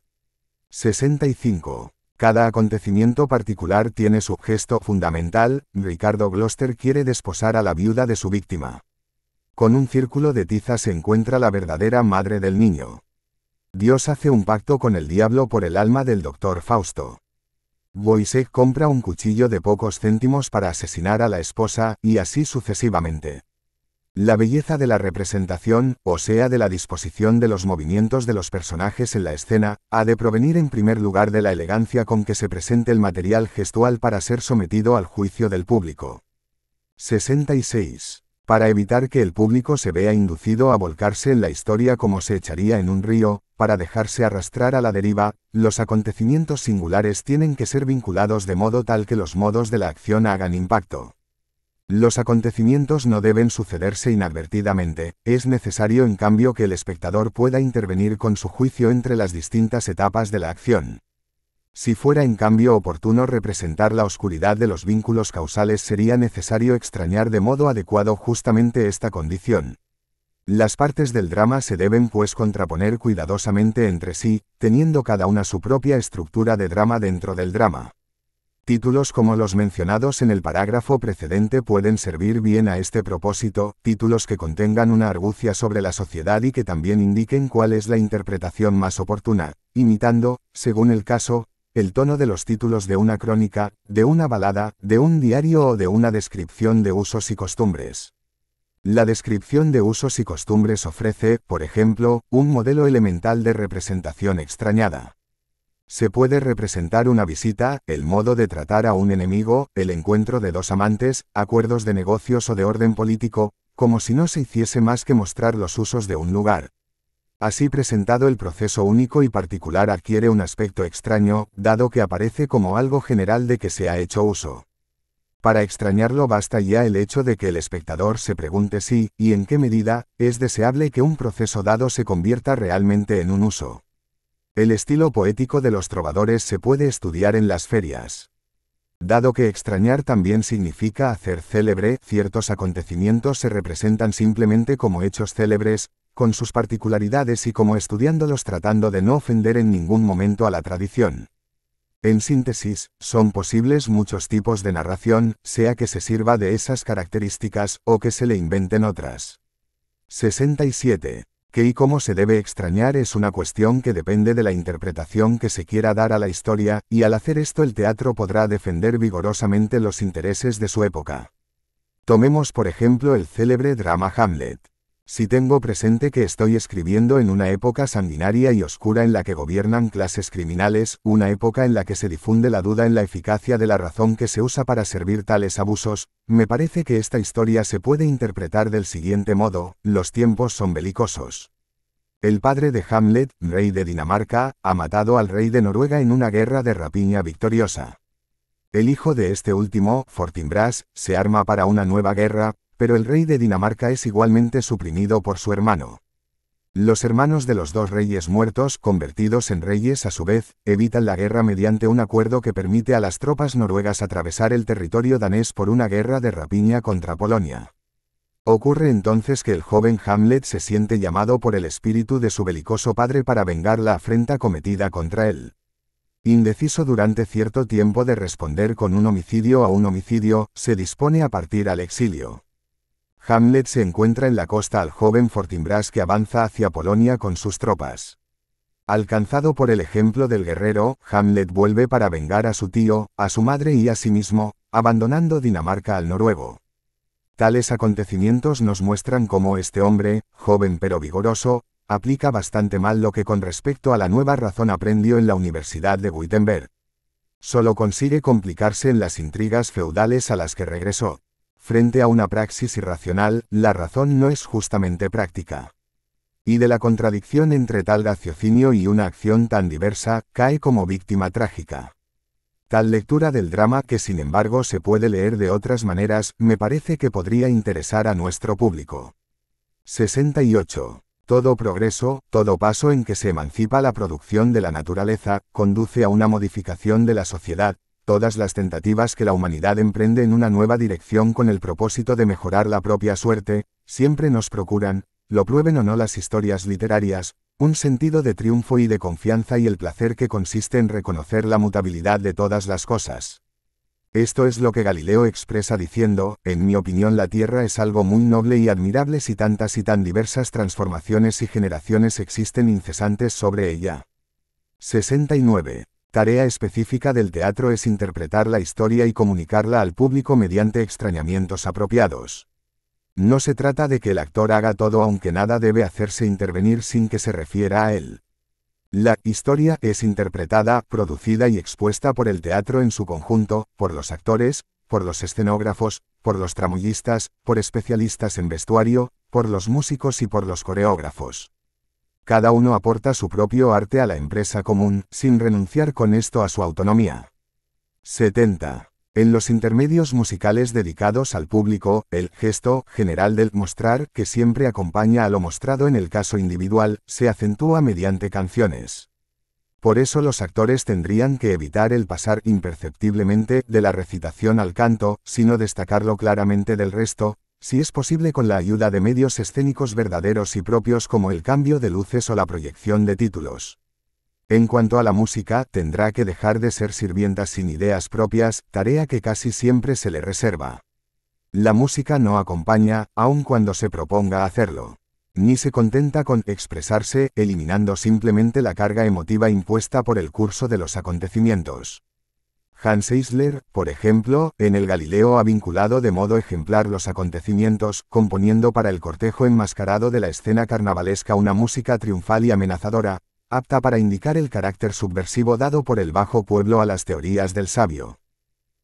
65. Cada acontecimiento particular tiene su gesto fundamental. Ricardo Gloster quiere desposar a la viuda de su víctima. Con un círculo de tiza se encuentra la verdadera madre del niño. Dios hace un pacto con el diablo por el alma del doctor Fausto. Wojciech compra un cuchillo de pocos céntimos para asesinar a la esposa, y así sucesivamente. La belleza de la representación, o sea de la disposición de los movimientos de los personajes en la escena, ha de provenir en primer lugar de la elegancia con que se presente el material gestual para ser sometido al juicio del público. 66. Para evitar que el público se vea inducido a volcarse en la historia como se echaría en un río, para dejarse arrastrar a la deriva, los acontecimientos singulares tienen que ser vinculados de modo tal que los modos de la acción hagan impacto. Los acontecimientos no deben sucederse inadvertidamente, es necesario en cambio que el espectador pueda intervenir con su juicio entre las distintas etapas de la acción. Si fuera en cambio oportuno representar la oscuridad de los vínculos causales, sería necesario extrañar de modo adecuado justamente esta condición. Las partes del drama se deben pues contraponer cuidadosamente entre sí, teniendo cada una su propia estructura de drama dentro del drama. Títulos como los mencionados en el parágrafo precedente pueden servir bien a este propósito, títulos que contengan una argucia sobre la sociedad y que también indiquen cuál es la interpretación más oportuna, imitando, según el caso, el tono de los títulos de una crónica, de una balada, de un diario o de una descripción de usos y costumbres. La descripción de usos y costumbres ofrece, por ejemplo, un modelo elemental de representación extrañada. Se puede representar una visita, el modo de tratar a un enemigo, el encuentro de dos amantes, acuerdos de negocios o de orden político, como si no se hiciese más que mostrar los usos de un lugar. Así presentado, el proceso único y particular adquiere un aspecto extraño, dado que aparece como algo general de que se ha hecho uso. Para extrañarlo basta ya el hecho de que el espectador se pregunte si, y en qué medida, es deseable que un proceso dado se convierta realmente en un uso. El estilo poético de los trovadores se puede estudiar en las ferias. Dado que extrañar también significa hacer célebre, ciertos acontecimientos se representan simplemente como hechos célebres, con sus particularidades y como estudiándolos tratando de no ofender en ningún momento a la tradición. En síntesis, son posibles muchos tipos de narración, sea que se sirva de esas características o que se le inventen otras. 67. ¿Qué y cómo se debe extrañar? Es una cuestión que depende de la interpretación que se quiera dar a la historia, y al hacer esto el teatro podrá defender vigorosamente los intereses de su época. Tomemos por ejemplo el célebre drama Hamlet. Si tengo presente que estoy escribiendo en una época sanguinaria y oscura en la que gobiernan clases criminales, una época en la que se difunde la duda en la eficacia de la razón que se usa para servir tales abusos, me parece que esta historia se puede interpretar del siguiente modo: los tiempos son belicosos. El padre de Hamlet, rey de Dinamarca, ha matado al rey de Noruega en una guerra de rapiña victoriosa. El hijo de este último, Fortinbras, se arma para una nueva guerra, pero el rey de Dinamarca es igualmente suprimido por su hermano. Los hermanos de los dos reyes muertos, convertidos en reyes a su vez, evitan la guerra mediante un acuerdo que permite a las tropas noruegas atravesar el territorio danés por una guerra de rapiña contra Polonia. Ocurre entonces que el joven Hamlet se siente llamado por el espíritu de su belicoso padre para vengar la afrenta cometida contra él. Indeciso durante cierto tiempo de responder con un homicidio a un homicidio, se dispone a partir al exilio. Hamlet se encuentra en la costa al joven Fortinbras que avanza hacia Polonia con sus tropas. Alcanzado por el ejemplo del guerrero, Hamlet vuelve para vengar a su tío, a su madre y a sí mismo, abandonando Dinamarca al noruego. Tales acontecimientos nos muestran cómo este hombre, joven pero vigoroso, aplica bastante mal lo que con respecto a la nueva razón aprendió en la Universidad de Wittenberg. Solo consigue complicarse en las intrigas feudales a las que regresó. Frente a una praxis irracional, la razón no es justamente práctica. Y de la contradicción entre tal raciocinio y una acción tan diversa, cae como víctima trágica. Tal lectura del drama, que sin embargo se puede leer de otras maneras, me parece que podría interesar a nuestro público. 68. Todo progreso, todo paso en que se emancipa la producción de la naturaleza, conduce a una modificación de la sociedad. Todas las tentativas que la humanidad emprende en una nueva dirección con el propósito de mejorar la propia suerte, siempre nos procuran, lo prueben o no las historias literarias, un sentido de triunfo y de confianza y el placer que consiste en reconocer la mutabilidad de todas las cosas. Esto es lo que Galileo expresa diciendo: en mi opinión la Tierra es algo muy noble y admirable si tantas y tan diversas transformaciones y generaciones existen incesantes sobre ella. 69. Tarea específica del teatro es interpretar la historia y comunicarla al público mediante extrañamientos apropiados. No se trata de que el actor haga todo, aunque nada debe hacerse intervenir sin que se refiera a él. La historia es interpretada, producida y expuesta por el teatro en su conjunto, por los actores, por los escenógrafos, por los tramoyistas, por especialistas en vestuario, por los músicos y por los coreógrafos. Cada uno aporta su propio arte a la empresa común, sin renunciar con esto a su autonomía. 70. En los intermedios musicales dedicados al público, el gesto general del mostrar, que siempre acompaña a lo mostrado en el caso individual, se acentúa mediante canciones. Por eso los actores tendrían que evitar el pasar imperceptiblemente de la recitación al canto, sino destacarlo claramente del resto, si es posible con la ayuda de medios escénicos verdaderos y propios como el cambio de luces o la proyección de títulos. En cuanto a la música, tendrá que dejar de ser sirvienta sin ideas propias, tarea que casi siempre se le reserva. La música no acompaña, aun cuando se proponga hacerlo. Ni se contenta con expresarse, eliminando simplemente la carga emotiva impuesta por el curso de los acontecimientos. Hans Eisler, por ejemplo, en el Galileo ha vinculado de modo ejemplar los acontecimientos, componiendo para el cortejo enmascarado de la escena carnavalesca una música triunfal y amenazadora, apta para indicar el carácter subversivo dado por el bajo pueblo a las teorías del sabio.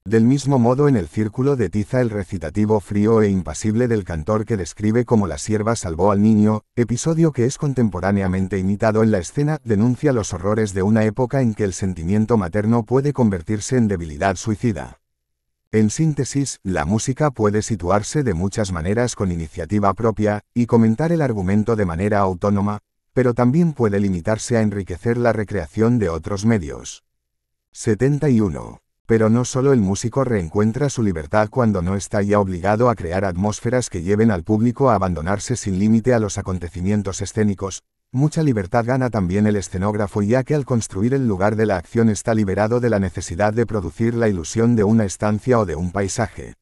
Del mismo modo, en el círculo de tiza el recitativo frío e impasible del cantor que describe cómo la sierva salvó al niño, episodio que es contemporáneamente imitado en la escena, denuncia los horrores de una época en que el sentimiento materno puede convertirse en debilidad suicida. En síntesis, la música puede situarse de muchas maneras con iniciativa propia, y comentar el argumento de manera autónoma, pero también puede limitarse a enriquecer la recreación de otros medios. 71. Pero no solo el músico reencuentra su libertad cuando no está ya obligado a crear atmósferas que lleven al público a abandonarse sin límite a los acontecimientos escénicos, mucha libertad gana también el escenógrafo, ya que al construir el lugar de la acción está liberado de la necesidad de producir la ilusión de una estancia o de un paisaje.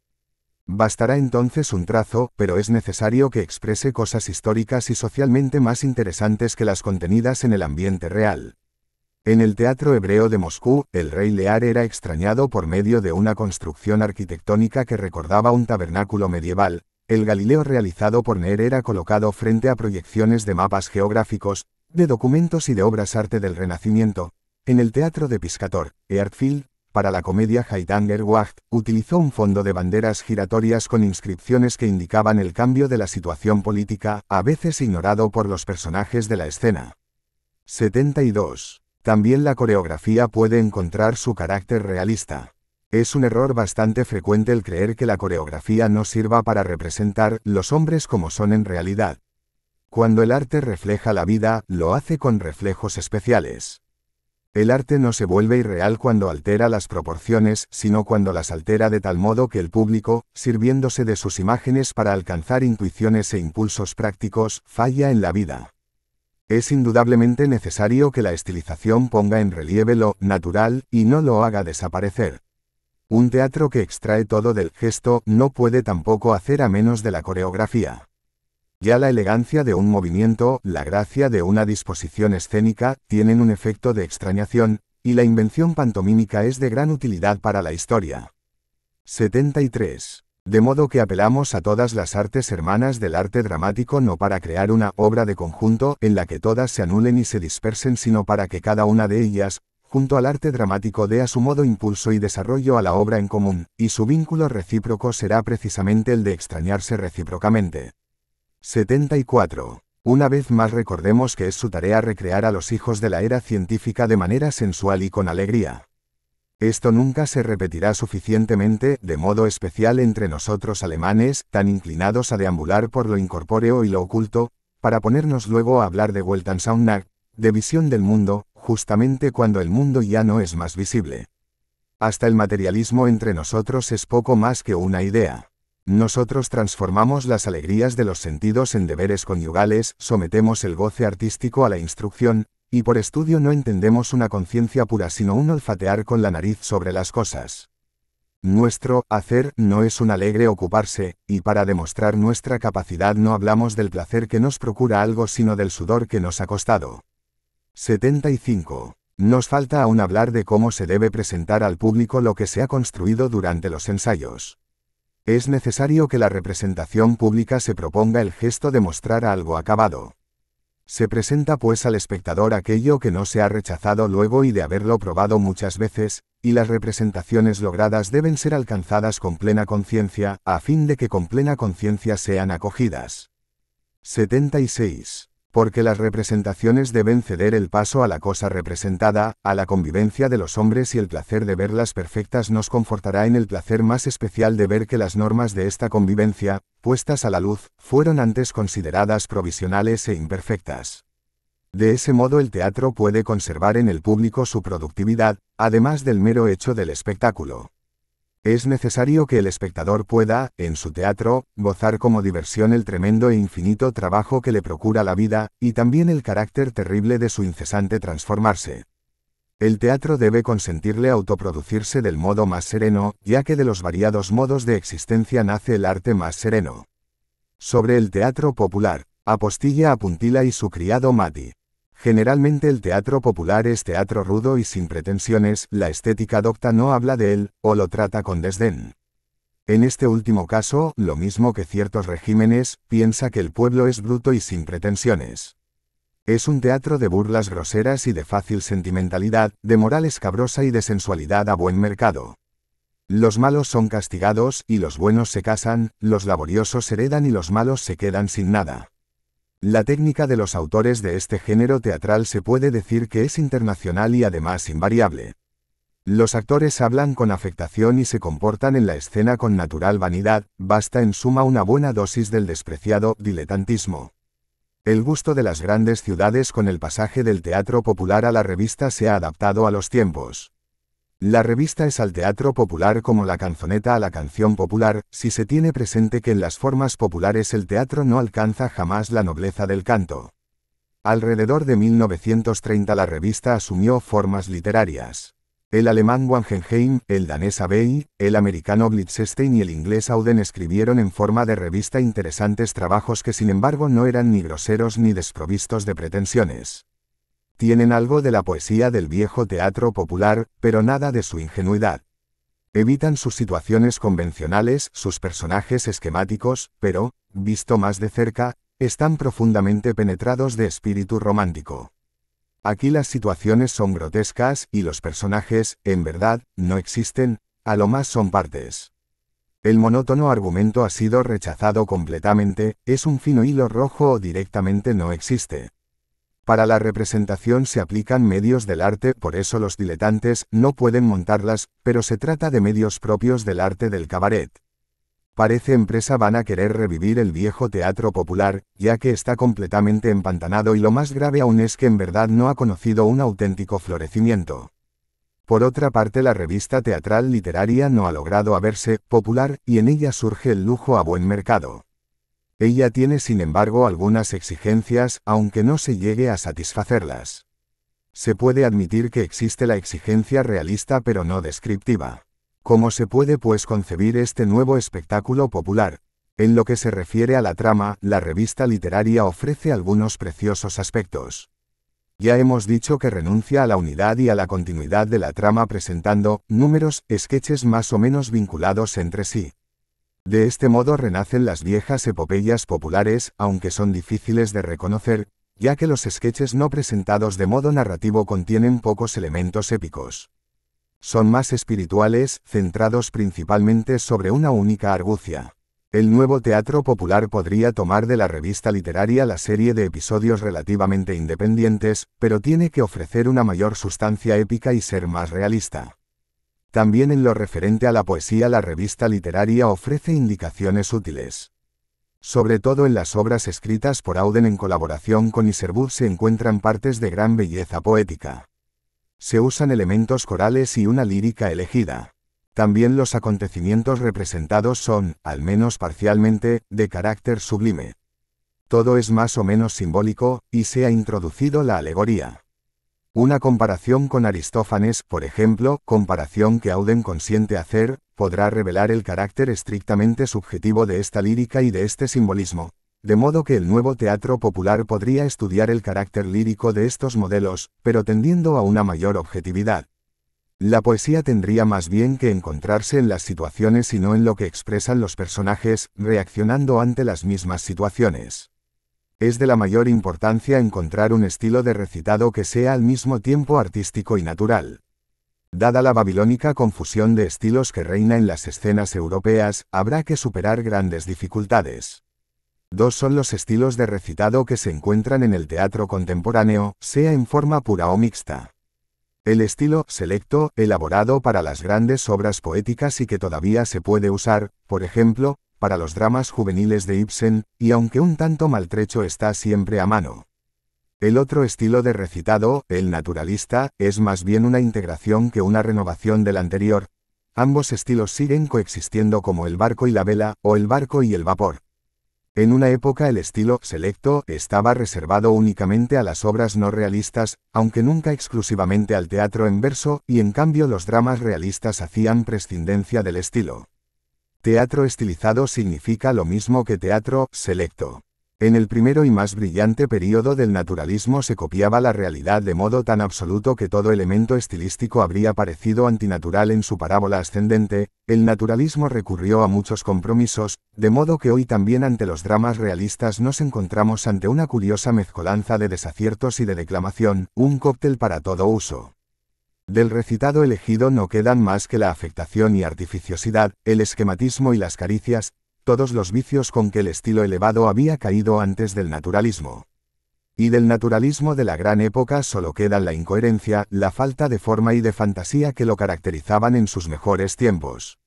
Bastará entonces un trazo, pero es necesario que exprese cosas históricas y socialmente más interesantes que las contenidas en el ambiente real. En el teatro hebreo de Moscú, el rey Lear era extrañado por medio de una construcción arquitectónica que recordaba un tabernáculo medieval. El Galileo realizado por Neer era colocado frente a proyecciones de mapas geográficos, de documentos y de obras arte del Renacimiento. En el teatro de Piscator, Earthfield, para la comedia Haitanger Wacht, utilizó un fondo de banderas giratorias con inscripciones que indicaban el cambio de la situación política, a veces ignorado por los personajes de la escena. 72. También la coreografía puede encontrar su carácter realista. Es un error bastante frecuente el creer que la coreografía no sirva para representar los hombres como son en realidad. Cuando el arte refleja la vida, lo hace con reflejos especiales. El arte no se vuelve irreal cuando altera las proporciones, sino cuando las altera de tal modo que el público, sirviéndose de sus imágenes para alcanzar intuiciones e impulsos prácticos, falla en la vida. Es indudablemente necesario que la estilización ponga en relieve lo natural y no lo haga desaparecer. Un teatro que extrae todo del gesto no puede tampoco hacer a menos de la coreografía. Ya la elegancia de un movimiento, la gracia de una disposición escénica, tienen un efecto de extrañación, y la invención pantomímica es de gran utilidad para la historia. 73. De modo que apelamos a todas las artes hermanas del arte dramático no para crear una obra de conjunto en la que todas se anulen y se dispersen, sino para que cada una de ellas, junto al arte dramático, dé a su modo impulso y desarrollo a la obra en común, y su vínculo recíproco será precisamente el de extrañarse recíprocamente. 74. Una vez más recordemos que es su tarea recrear a los hijos de la era científica de manera sensual y con alegría. Esto nunca se repetirá suficientemente, de modo especial entre nosotros alemanes, tan inclinados a deambular por lo incorpóreo y lo oculto, para ponernos luego a hablar de Weltanschauung, de visión del mundo, justamente cuando el mundo ya no es más visible. Hasta el materialismo entre nosotros es poco más que una idea. Nosotros transformamos las alegrías de los sentidos en deberes conyugales, sometemos el goce artístico a la instrucción, y por estudio no entendemos una conciencia pura sino un olfatear con la nariz sobre las cosas. Nuestro hacer no es un alegre ocuparse, y para demostrar nuestra capacidad no hablamos del placer que nos procura algo sino del sudor que nos ha costado. 75. Nos falta aún hablar de cómo se debe presentar al público lo que se ha construido durante los ensayos. Es necesario que la representación pública se proponga el gesto de mostrar algo acabado. Se presenta pues al espectador aquello que no se ha rechazado luego y de haberlo probado muchas veces, y las representaciones logradas deben ser alcanzadas con plena conciencia, a fin de que con plena conciencia sean acogidas. 76. Porque las representaciones deben ceder el paso a la cosa representada, a la convivencia de los hombres, y el placer de verlas perfectas nos confortará en el placer más especial de ver que las normas de esta convivencia, puestas a la luz, fueron antes consideradas provisionales e imperfectas. De ese modo el teatro puede conservar en el público su productividad, además del mero hecho del espectáculo. Es necesario que el espectador pueda, en su teatro, gozar como diversión el tremendo e infinito trabajo que le procura la vida, y también el carácter terrible de su incesante transformarse. El teatro debe consentirle autoproducirse del modo más sereno, ya que de los variados modos de existencia nace el arte más sereno. Sobre el teatro popular, apostilla a Puntila y su criado Mati. Generalmente el teatro popular es teatro rudo y sin pretensiones, la estética docta no habla de él, o lo trata con desdén. En este último caso, lo mismo que ciertos regímenes, piensa que el pueblo es bruto y sin pretensiones. Es un teatro de burlas groseras y de fácil sentimentalidad, de moral escabrosa y de sensualidad a buen mercado. Los malos son castigados, y los buenos se casan, los laboriosos heredan y los malos se quedan sin nada. La técnica de los autores de este género teatral se puede decir que es internacional y además invariable. Los actores hablan con afectación y se comportan en la escena con natural vanidad, basta en suma una buena dosis del despreciado diletantismo. El gusto de las grandes ciudades con el pasaje del teatro popular a la revista se ha adaptado a los tiempos. La revista es al teatro popular como la canzoneta a la canción popular, si se tiene presente que en las formas populares el teatro no alcanza jamás la nobleza del canto. Alrededor de 1930 la revista asumió formas literarias. El alemán Wangenheim, el danés Abey, el americano Blitzstein y el inglés Auden escribieron en forma de revista interesantes trabajos que sin embargo no eran ni groseros ni desprovistos de pretensiones. Tienen algo de la poesía del viejo teatro popular, pero nada de su ingenuidad. Evitan sus situaciones convencionales, sus personajes esquemáticos, pero, visto más de cerca, están profundamente penetrados de espíritu romántico. Aquí las situaciones son grotescas, y los personajes, en verdad, no existen, a lo más son partes. El monótono argumento ha sido rechazado completamente, es un fino hilo rojo o directamente no existe. Para la representación se aplican medios del arte, por eso los diletantes no pueden montarlas, pero se trata de medios propios del arte del cabaret. Parece empresa vana querer revivir el viejo teatro popular, ya que está completamente empantanado y lo más grave aún es que en verdad no ha conocido un auténtico florecimiento. Por otra parte la revista teatral literaria no ha logrado hacerse popular, y en ella surge el lujo a buen mercado. Ella tiene sin embargo algunas exigencias, aunque no se llegue a satisfacerlas. Se puede admitir que existe la exigencia realista pero no descriptiva. ¿Cómo se puede pues concebir este nuevo espectáculo popular? En lo que se refiere a la trama, la revista literaria ofrece algunos preciosos aspectos. Ya hemos dicho que renuncia a la unidad y a la continuidad de la trama presentando números, sketches más o menos vinculados entre sí. De este modo renacen las viejas epopeyas populares, aunque son difíciles de reconocer, ya que los sketches no presentados de modo narrativo contienen pocos elementos épicos. Son más espirituales, centrados principalmente sobre una única argucia. El nuevo teatro popular podría tomar de la revista literaria la serie de episodios relativamente independientes, pero tiene que ofrecer una mayor sustancia épica y ser más realista. También en lo referente a la poesía la revista literaria ofrece indicaciones útiles. Sobre todo en las obras escritas por Auden en colaboración con Iserwood se encuentran partes de gran belleza poética. Se usan elementos corales y una lírica elegida. También los acontecimientos representados son, al menos parcialmente, de carácter sublime. Todo es más o menos simbólico, y se ha introducido la alegoría. Una comparación con Aristófanes, por ejemplo, comparación que Auden consiente hacer, podrá revelar el carácter estrictamente subjetivo de esta lírica y de este simbolismo, de modo que el nuevo teatro popular podría estudiar el carácter lírico de estos modelos, pero tendiendo a una mayor objetividad. La poesía tendría más bien que encontrarse en las situaciones y no en lo que expresan los personajes, reaccionando ante las mismas situaciones. Es de la mayor importancia encontrar un estilo de recitado que sea al mismo tiempo artístico y natural. Dada la babilónica confusión de estilos que reina en las escenas europeas, habrá que superar grandes dificultades. Dos son los estilos de recitado que se encuentran en el teatro contemporáneo, sea en forma pura o mixta. El estilo selecto, elaborado para las grandes obras poéticas y que todavía se puede usar, por ejemplo, para los dramas juveniles de Ibsen, y aunque un tanto maltrecho está siempre a mano. El otro estilo de recitado, el naturalista, es más bien una integración que una renovación del anterior. Ambos estilos siguen coexistiendo como el barco y la vela, o el barco y el vapor. En una época el estilo selecto estaba reservado únicamente a las obras no realistas, aunque nunca exclusivamente al teatro en verso, y en cambio los dramas realistas hacían prescindencia del estilo. Teatro estilizado significa lo mismo que teatro selecto. En el primero y más brillante período del naturalismo se copiaba la realidad de modo tan absoluto que todo elemento estilístico habría parecido antinatural en su parábola ascendente. El naturalismo recurrió a muchos compromisos, de modo que hoy también ante los dramas realistas nos encontramos ante una curiosa mezcolanza de desaciertos y de declamación, un cóctel para todo uso. Del recitado elegido no quedan más que la afectación y artificiosidad, el esquematismo y las caricias, todos los vicios con que el estilo elevado había caído antes del naturalismo. Y del naturalismo de la gran época solo quedan la incoherencia, la falta de forma y de fantasía que lo caracterizaban en sus mejores tiempos.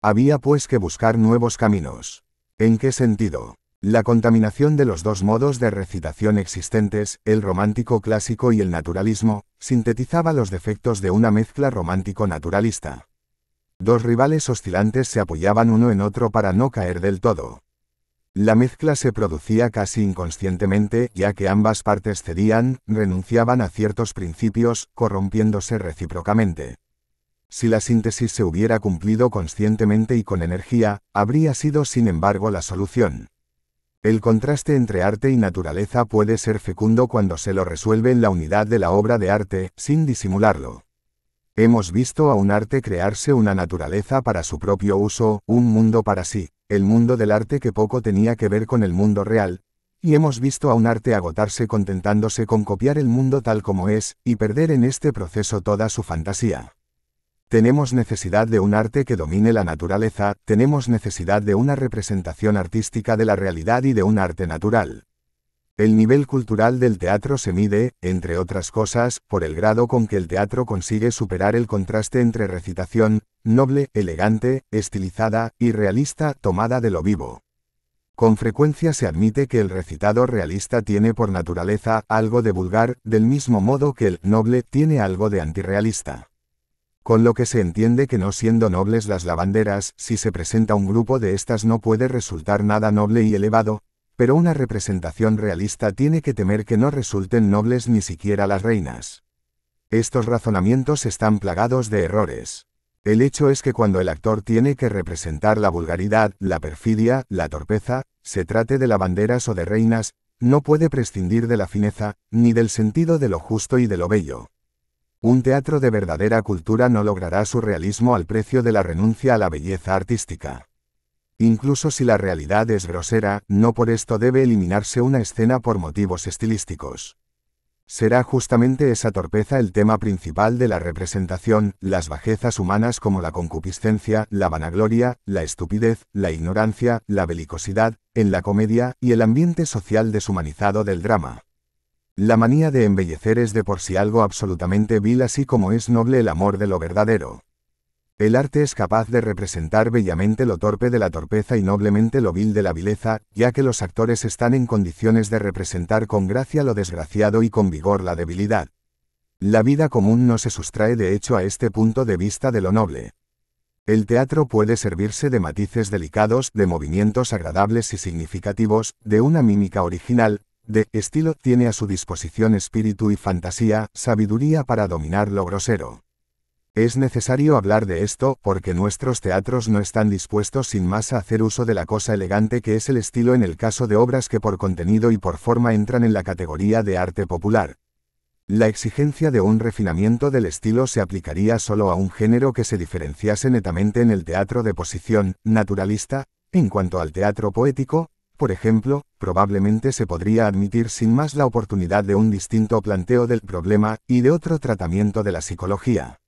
Había pues que buscar nuevos caminos. ¿En qué sentido? La contaminación de los dos modos de recitación existentes, el romántico clásico y el naturalismo, sintetizaba los defectos de una mezcla romántico-naturalista. Dos rivales oscilantes se apoyaban uno en otro para no caer del todo. La mezcla se producía casi inconscientemente, ya que ambas partes cedían, renunciaban a ciertos principios, corrompiéndose recíprocamente. Si la síntesis se hubiera cumplido conscientemente y con energía, habría sido sin embargo la solución. El contraste entre arte y naturaleza puede ser fecundo cuando se lo resuelve en la unidad de la obra de arte, sin disimularlo. Hemos visto a un arte crearse una naturaleza para su propio uso, un mundo para sí, el mundo del arte que poco tenía que ver con el mundo real, y hemos visto a un arte agotarse contentándose con copiar el mundo tal como es, y perder en este proceso toda su fantasía. Tenemos necesidad de un arte que domine la naturaleza, tenemos necesidad de una representación artística de la realidad y de un arte natural. El nivel cultural del teatro se mide, entre otras cosas, por el grado con que el teatro consigue superar el contraste entre recitación, noble, elegante, estilizada, y realista, tomada de lo vivo. Con frecuencia se admite que el recitado realista tiene por naturaleza algo de vulgar, del mismo modo que el noble tiene algo de antirrealista. Con lo que se entiende que no siendo nobles las lavanderas, si se presenta un grupo de estas no puede resultar nada noble y elevado, pero una representación realista tiene que temer que no resulten nobles ni siquiera las reinas. Estos razonamientos están plagados de errores. El hecho es que cuando el actor tiene que representar la vulgaridad, la perfidia, la torpeza, se trate de lavanderas o de reinas, no puede prescindir de la fineza, ni del sentido de lo justo y de lo bello. Un teatro de verdadera cultura no logrará su realismo al precio de la renuncia a la belleza artística. Incluso si la realidad es grosera, no por esto debe eliminarse una escena por motivos estilísticos. Será justamente esa torpeza el tema principal de la representación, las bajezas humanas como la concupiscencia, la vanagloria, la estupidez, la ignorancia, la belicosidad, en la comedia, y el ambiente social deshumanizado del drama. La manía de embellecer es de por sí algo absolutamente vil, así como es noble el amor de lo verdadero. El arte es capaz de representar bellamente lo torpe de la torpeza y noblemente lo vil de la vileza, ya que los actores están en condiciones de representar con gracia lo desgraciado y con vigor la debilidad. La vida común no se sustrae de hecho a este punto de vista de lo noble. El teatro puede servirse de matices delicados, de movimientos agradables y significativos, de una mímica original, de estilo, tiene a su disposición espíritu y fantasía, sabiduría para dominar lo grosero. Es necesario hablar de esto, porque nuestros teatros no están dispuestos sin más a hacer uso de la cosa elegante que es el estilo en el caso de obras que por contenido y por forma entran en la categoría de arte popular. La exigencia de un refinamiento del estilo se aplicaría solo a un género que se diferenciase netamente en el teatro de posición, naturalista. En cuanto al teatro poético, por ejemplo, probablemente se podría admitir sin más la oportunidad de un distinto planteo del problema, y de otro tratamiento de la psicología.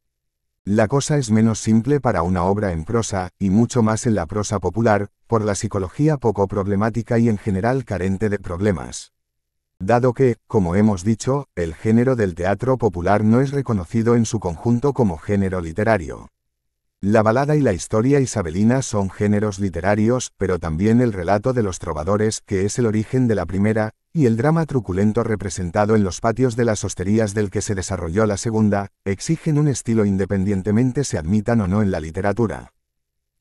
La cosa es menos simple para una obra en prosa, y mucho más en la prosa popular, por la psicología poco problemática y en general carente de problemas. Dado que, como hemos dicho, el género del teatro popular no es reconocido en su conjunto como género literario. La balada y la historia isabelina son géneros literarios, pero también el relato de los trovadores, que es el origen de la primera, y el drama truculento representado en los patios de las hosterías del que se desarrolló la segunda, exigen un estilo independientemente se admitan o no en la literatura.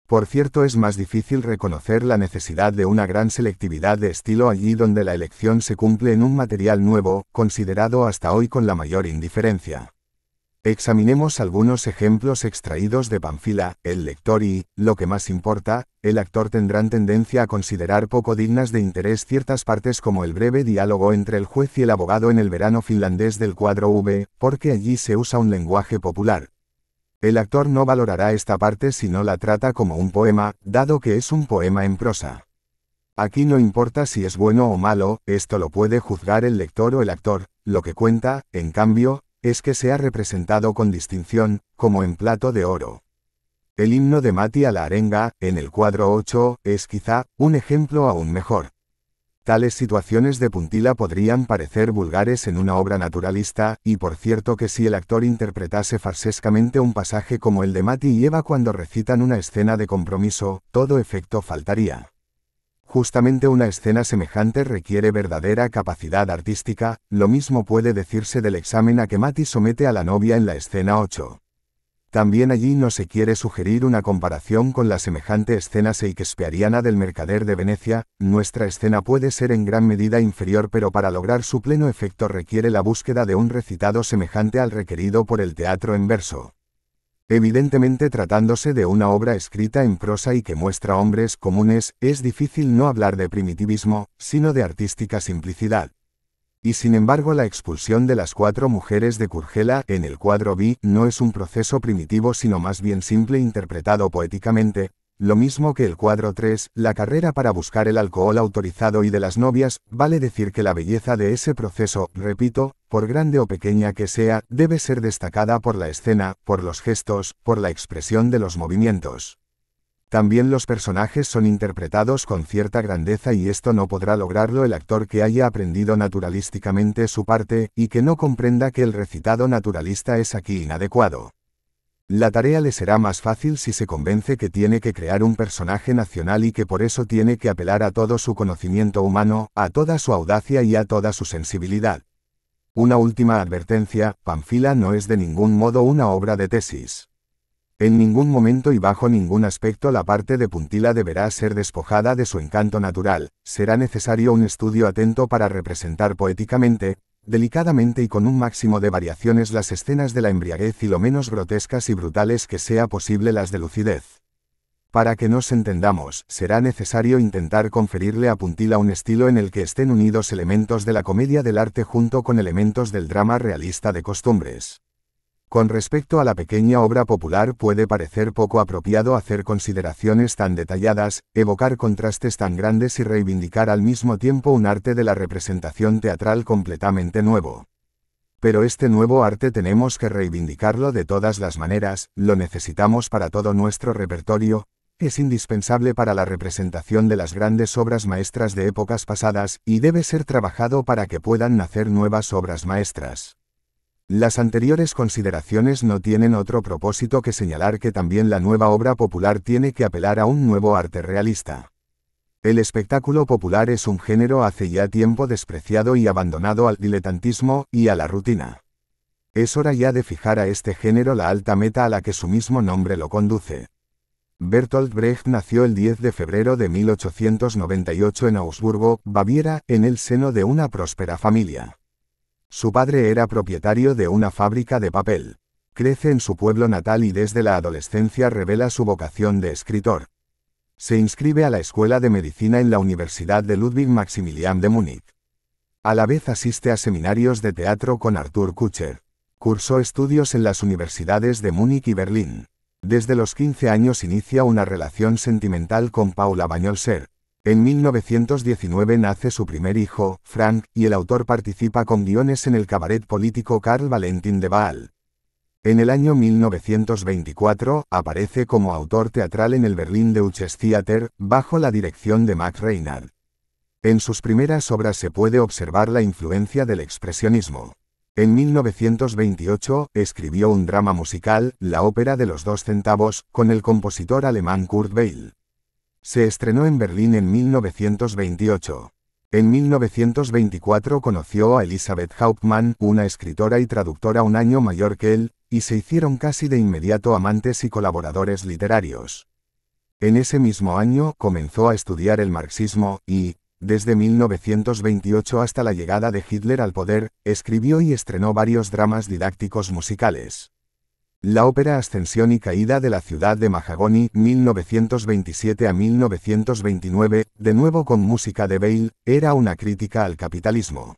Por cierto, es más difícil reconocer la necesidad de una gran selectividad de estilo allí donde la elección se cumple en un material nuevo, considerado hasta hoy con la mayor indiferencia. Examinemos algunos ejemplos extraídos de Panfila, el lector y, lo que más importa, el actor tendrán tendencia a considerar poco dignas de interés ciertas partes como el breve diálogo entre el juez y el abogado en el verano finlandés del cuadro V, porque allí se usa un lenguaje popular. El actor no valorará esta parte si no la trata como un poema, dado que es un poema en prosa. Aquí no importa si es bueno o malo, esto lo puede juzgar el lector o el actor, lo que cuenta, en cambio, es que sea representado con distinción, como en plato de oro. El himno de Mati a la arenga, en el cuadro 8, es quizá, un ejemplo aún mejor. Tales situaciones de puntila podrían parecer vulgares en una obra naturalista, y por cierto que si el actor interpretase farsescamente un pasaje como el de Mati y Eva cuando recitan una escena de compromiso, todo efecto faltaría. Justamente una escena semejante requiere verdadera capacidad artística, lo mismo puede decirse del examen a que Mati somete a la novia en la escena 8. También allí no se quiere sugerir una comparación con la semejante escena shakespeariana del mercader de Venecia, nuestra escena puede ser en gran medida inferior, pero para lograr su pleno efecto requiere la búsqueda de un recitado semejante al requerido por el teatro en verso. Evidentemente, tratándose de una obra escrita en prosa y que muestra hombres comunes, es difícil no hablar de primitivismo, sino de artística simplicidad. Y sin embargo, la expulsión de las 4 mujeres de Curgela en el cuadro B no es un proceso primitivo, sino más bien simple interpretado poéticamente, lo mismo que el cuadro 3, la carrera para buscar el alcohol autorizado y de las novias. Vale decir que la belleza de ese proceso, repito, por grande o pequeña que sea, debe ser destacada por la escena, por los gestos, por la expresión de los movimientos. También los personajes son interpretados con cierta grandeza, y esto no podrá lograrlo el actor que haya aprendido naturalísticamente su parte, y que no comprenda que el recitado naturalista es aquí inadecuado. La tarea le será más fácil si se convence que tiene que crear un personaje nacional y que por eso tiene que apelar a todo su conocimiento humano, a toda su audacia y a toda su sensibilidad. Una última advertencia: Pánfila no es de ningún modo una obra de tesis. En ningún momento y bajo ningún aspecto la parte de Puntila deberá ser despojada de su encanto natural. Será necesario un estudio atento para representar poéticamente, delicadamente y con un máximo de variaciones las escenas de la embriaguez y lo menos grotescas y brutales que sea posible las de lucidez. Para que nos entendamos, será necesario intentar conferirle a Puntila un estilo en el que estén unidos elementos de la comedia del arte junto con elementos del drama realista de costumbres. Con respecto a la pequeña obra popular, puede parecer poco apropiado hacer consideraciones tan detalladas, evocar contrastes tan grandes y reivindicar al mismo tiempo un arte de la representación teatral completamente nuevo. Pero este nuevo arte tenemos que reivindicarlo de todas las maneras, lo necesitamos para todo nuestro repertorio, es indispensable para la representación de las grandes obras maestras de épocas pasadas, y debe ser trabajado para que puedan nacer nuevas obras maestras. Las anteriores consideraciones no tienen otro propósito que señalar que también la nueva obra popular tiene que apelar a un nuevo arte realista. El espectáculo popular es un género hace ya tiempo despreciado y abandonado al diletantismo y a la rutina. Es hora ya de fijar a este género la alta meta a la que su mismo nombre lo conduce. Bertolt Brecht nació el 10 de febrero de 1898 en Augsburgo, Baviera, en el seno de una próspera familia. Su padre era propietario de una fábrica de papel. Crece en su pueblo natal y desde la adolescencia revela su vocación de escritor. Se inscribe a la Escuela de Medicina en la Universidad de Ludwig Maximilian de Múnich. A la vez asiste a seminarios de teatro con Arthur Kutscher. Cursó estudios en las universidades de Múnich y Berlín. Desde los 15 años inicia una relación sentimental con Paula Bagnolser. En 1919 nace su primer hijo, Frank, y el autor participa con guiones en el cabaret político Karl Valentin de Waal. En el año 1924, aparece como autor teatral en el Berlin Deutsches Theater, bajo la dirección de Max Reinhardt. En sus primeras obras se puede observar la influencia del expresionismo. En 1928, escribió un drama musical, La ópera de los 2 centavos, con el compositor alemán Kurt Weill. Se estrenó en Berlín en 1928. En 1924 conoció a Elisabeth Hauptmann, una escritora y traductora un año mayor que él, y se hicieron casi de inmediato amantes y colaboradores literarios. En ese mismo año comenzó a estudiar el marxismo y, desde 1928 hasta la llegada de Hitler al poder, escribió y estrenó varios dramas didácticos musicales. La ópera Ascensión y Caída de la ciudad de Mahagoni, 1927 a 1929, de nuevo con música de Weill, era una crítica al capitalismo.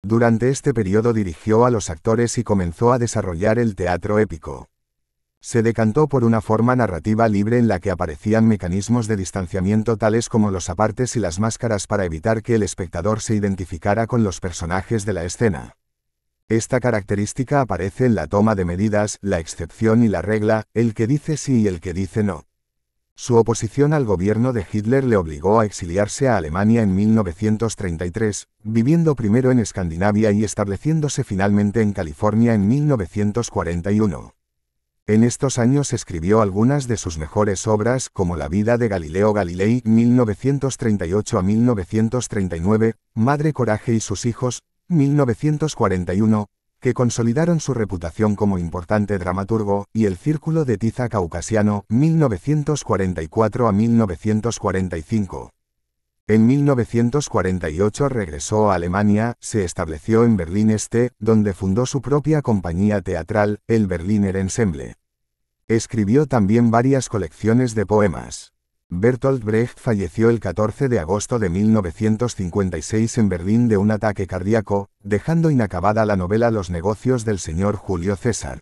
Durante este periodo dirigió a los actores y comenzó a desarrollar el teatro épico. Se decantó por una forma narrativa libre en la que aparecían mecanismos de distanciamiento tales como los apartes y las máscaras para evitar que el espectador se identificara con los personajes de la escena. Esta característica aparece en la toma de medidas, la excepción y la regla, el que dice sí y el que dice no. Su oposición al gobierno de Hitler le obligó a exiliarse a Alemania en 1933, viviendo primero en Escandinavia y estableciéndose finalmente en California en 1941. En estos años escribió algunas de sus mejores obras como La vida de Galileo Galilei 1938 a 1939, Madre Coraje y sus hijos, 1941, que consolidaron su reputación como importante dramaturgo, y El círculo de tiza caucasiano, 1944 a 1945. En 1948 regresó a Alemania, se estableció en Berlín Este, donde fundó su propia compañía teatral, el Berliner Ensemble. Escribió también varias colecciones de poemas. Bertolt Brecht falleció el 14 de agosto de 1956 en Berlín de un ataque cardíaco, dejando inacabada la novela Los negocios del señor Julio César.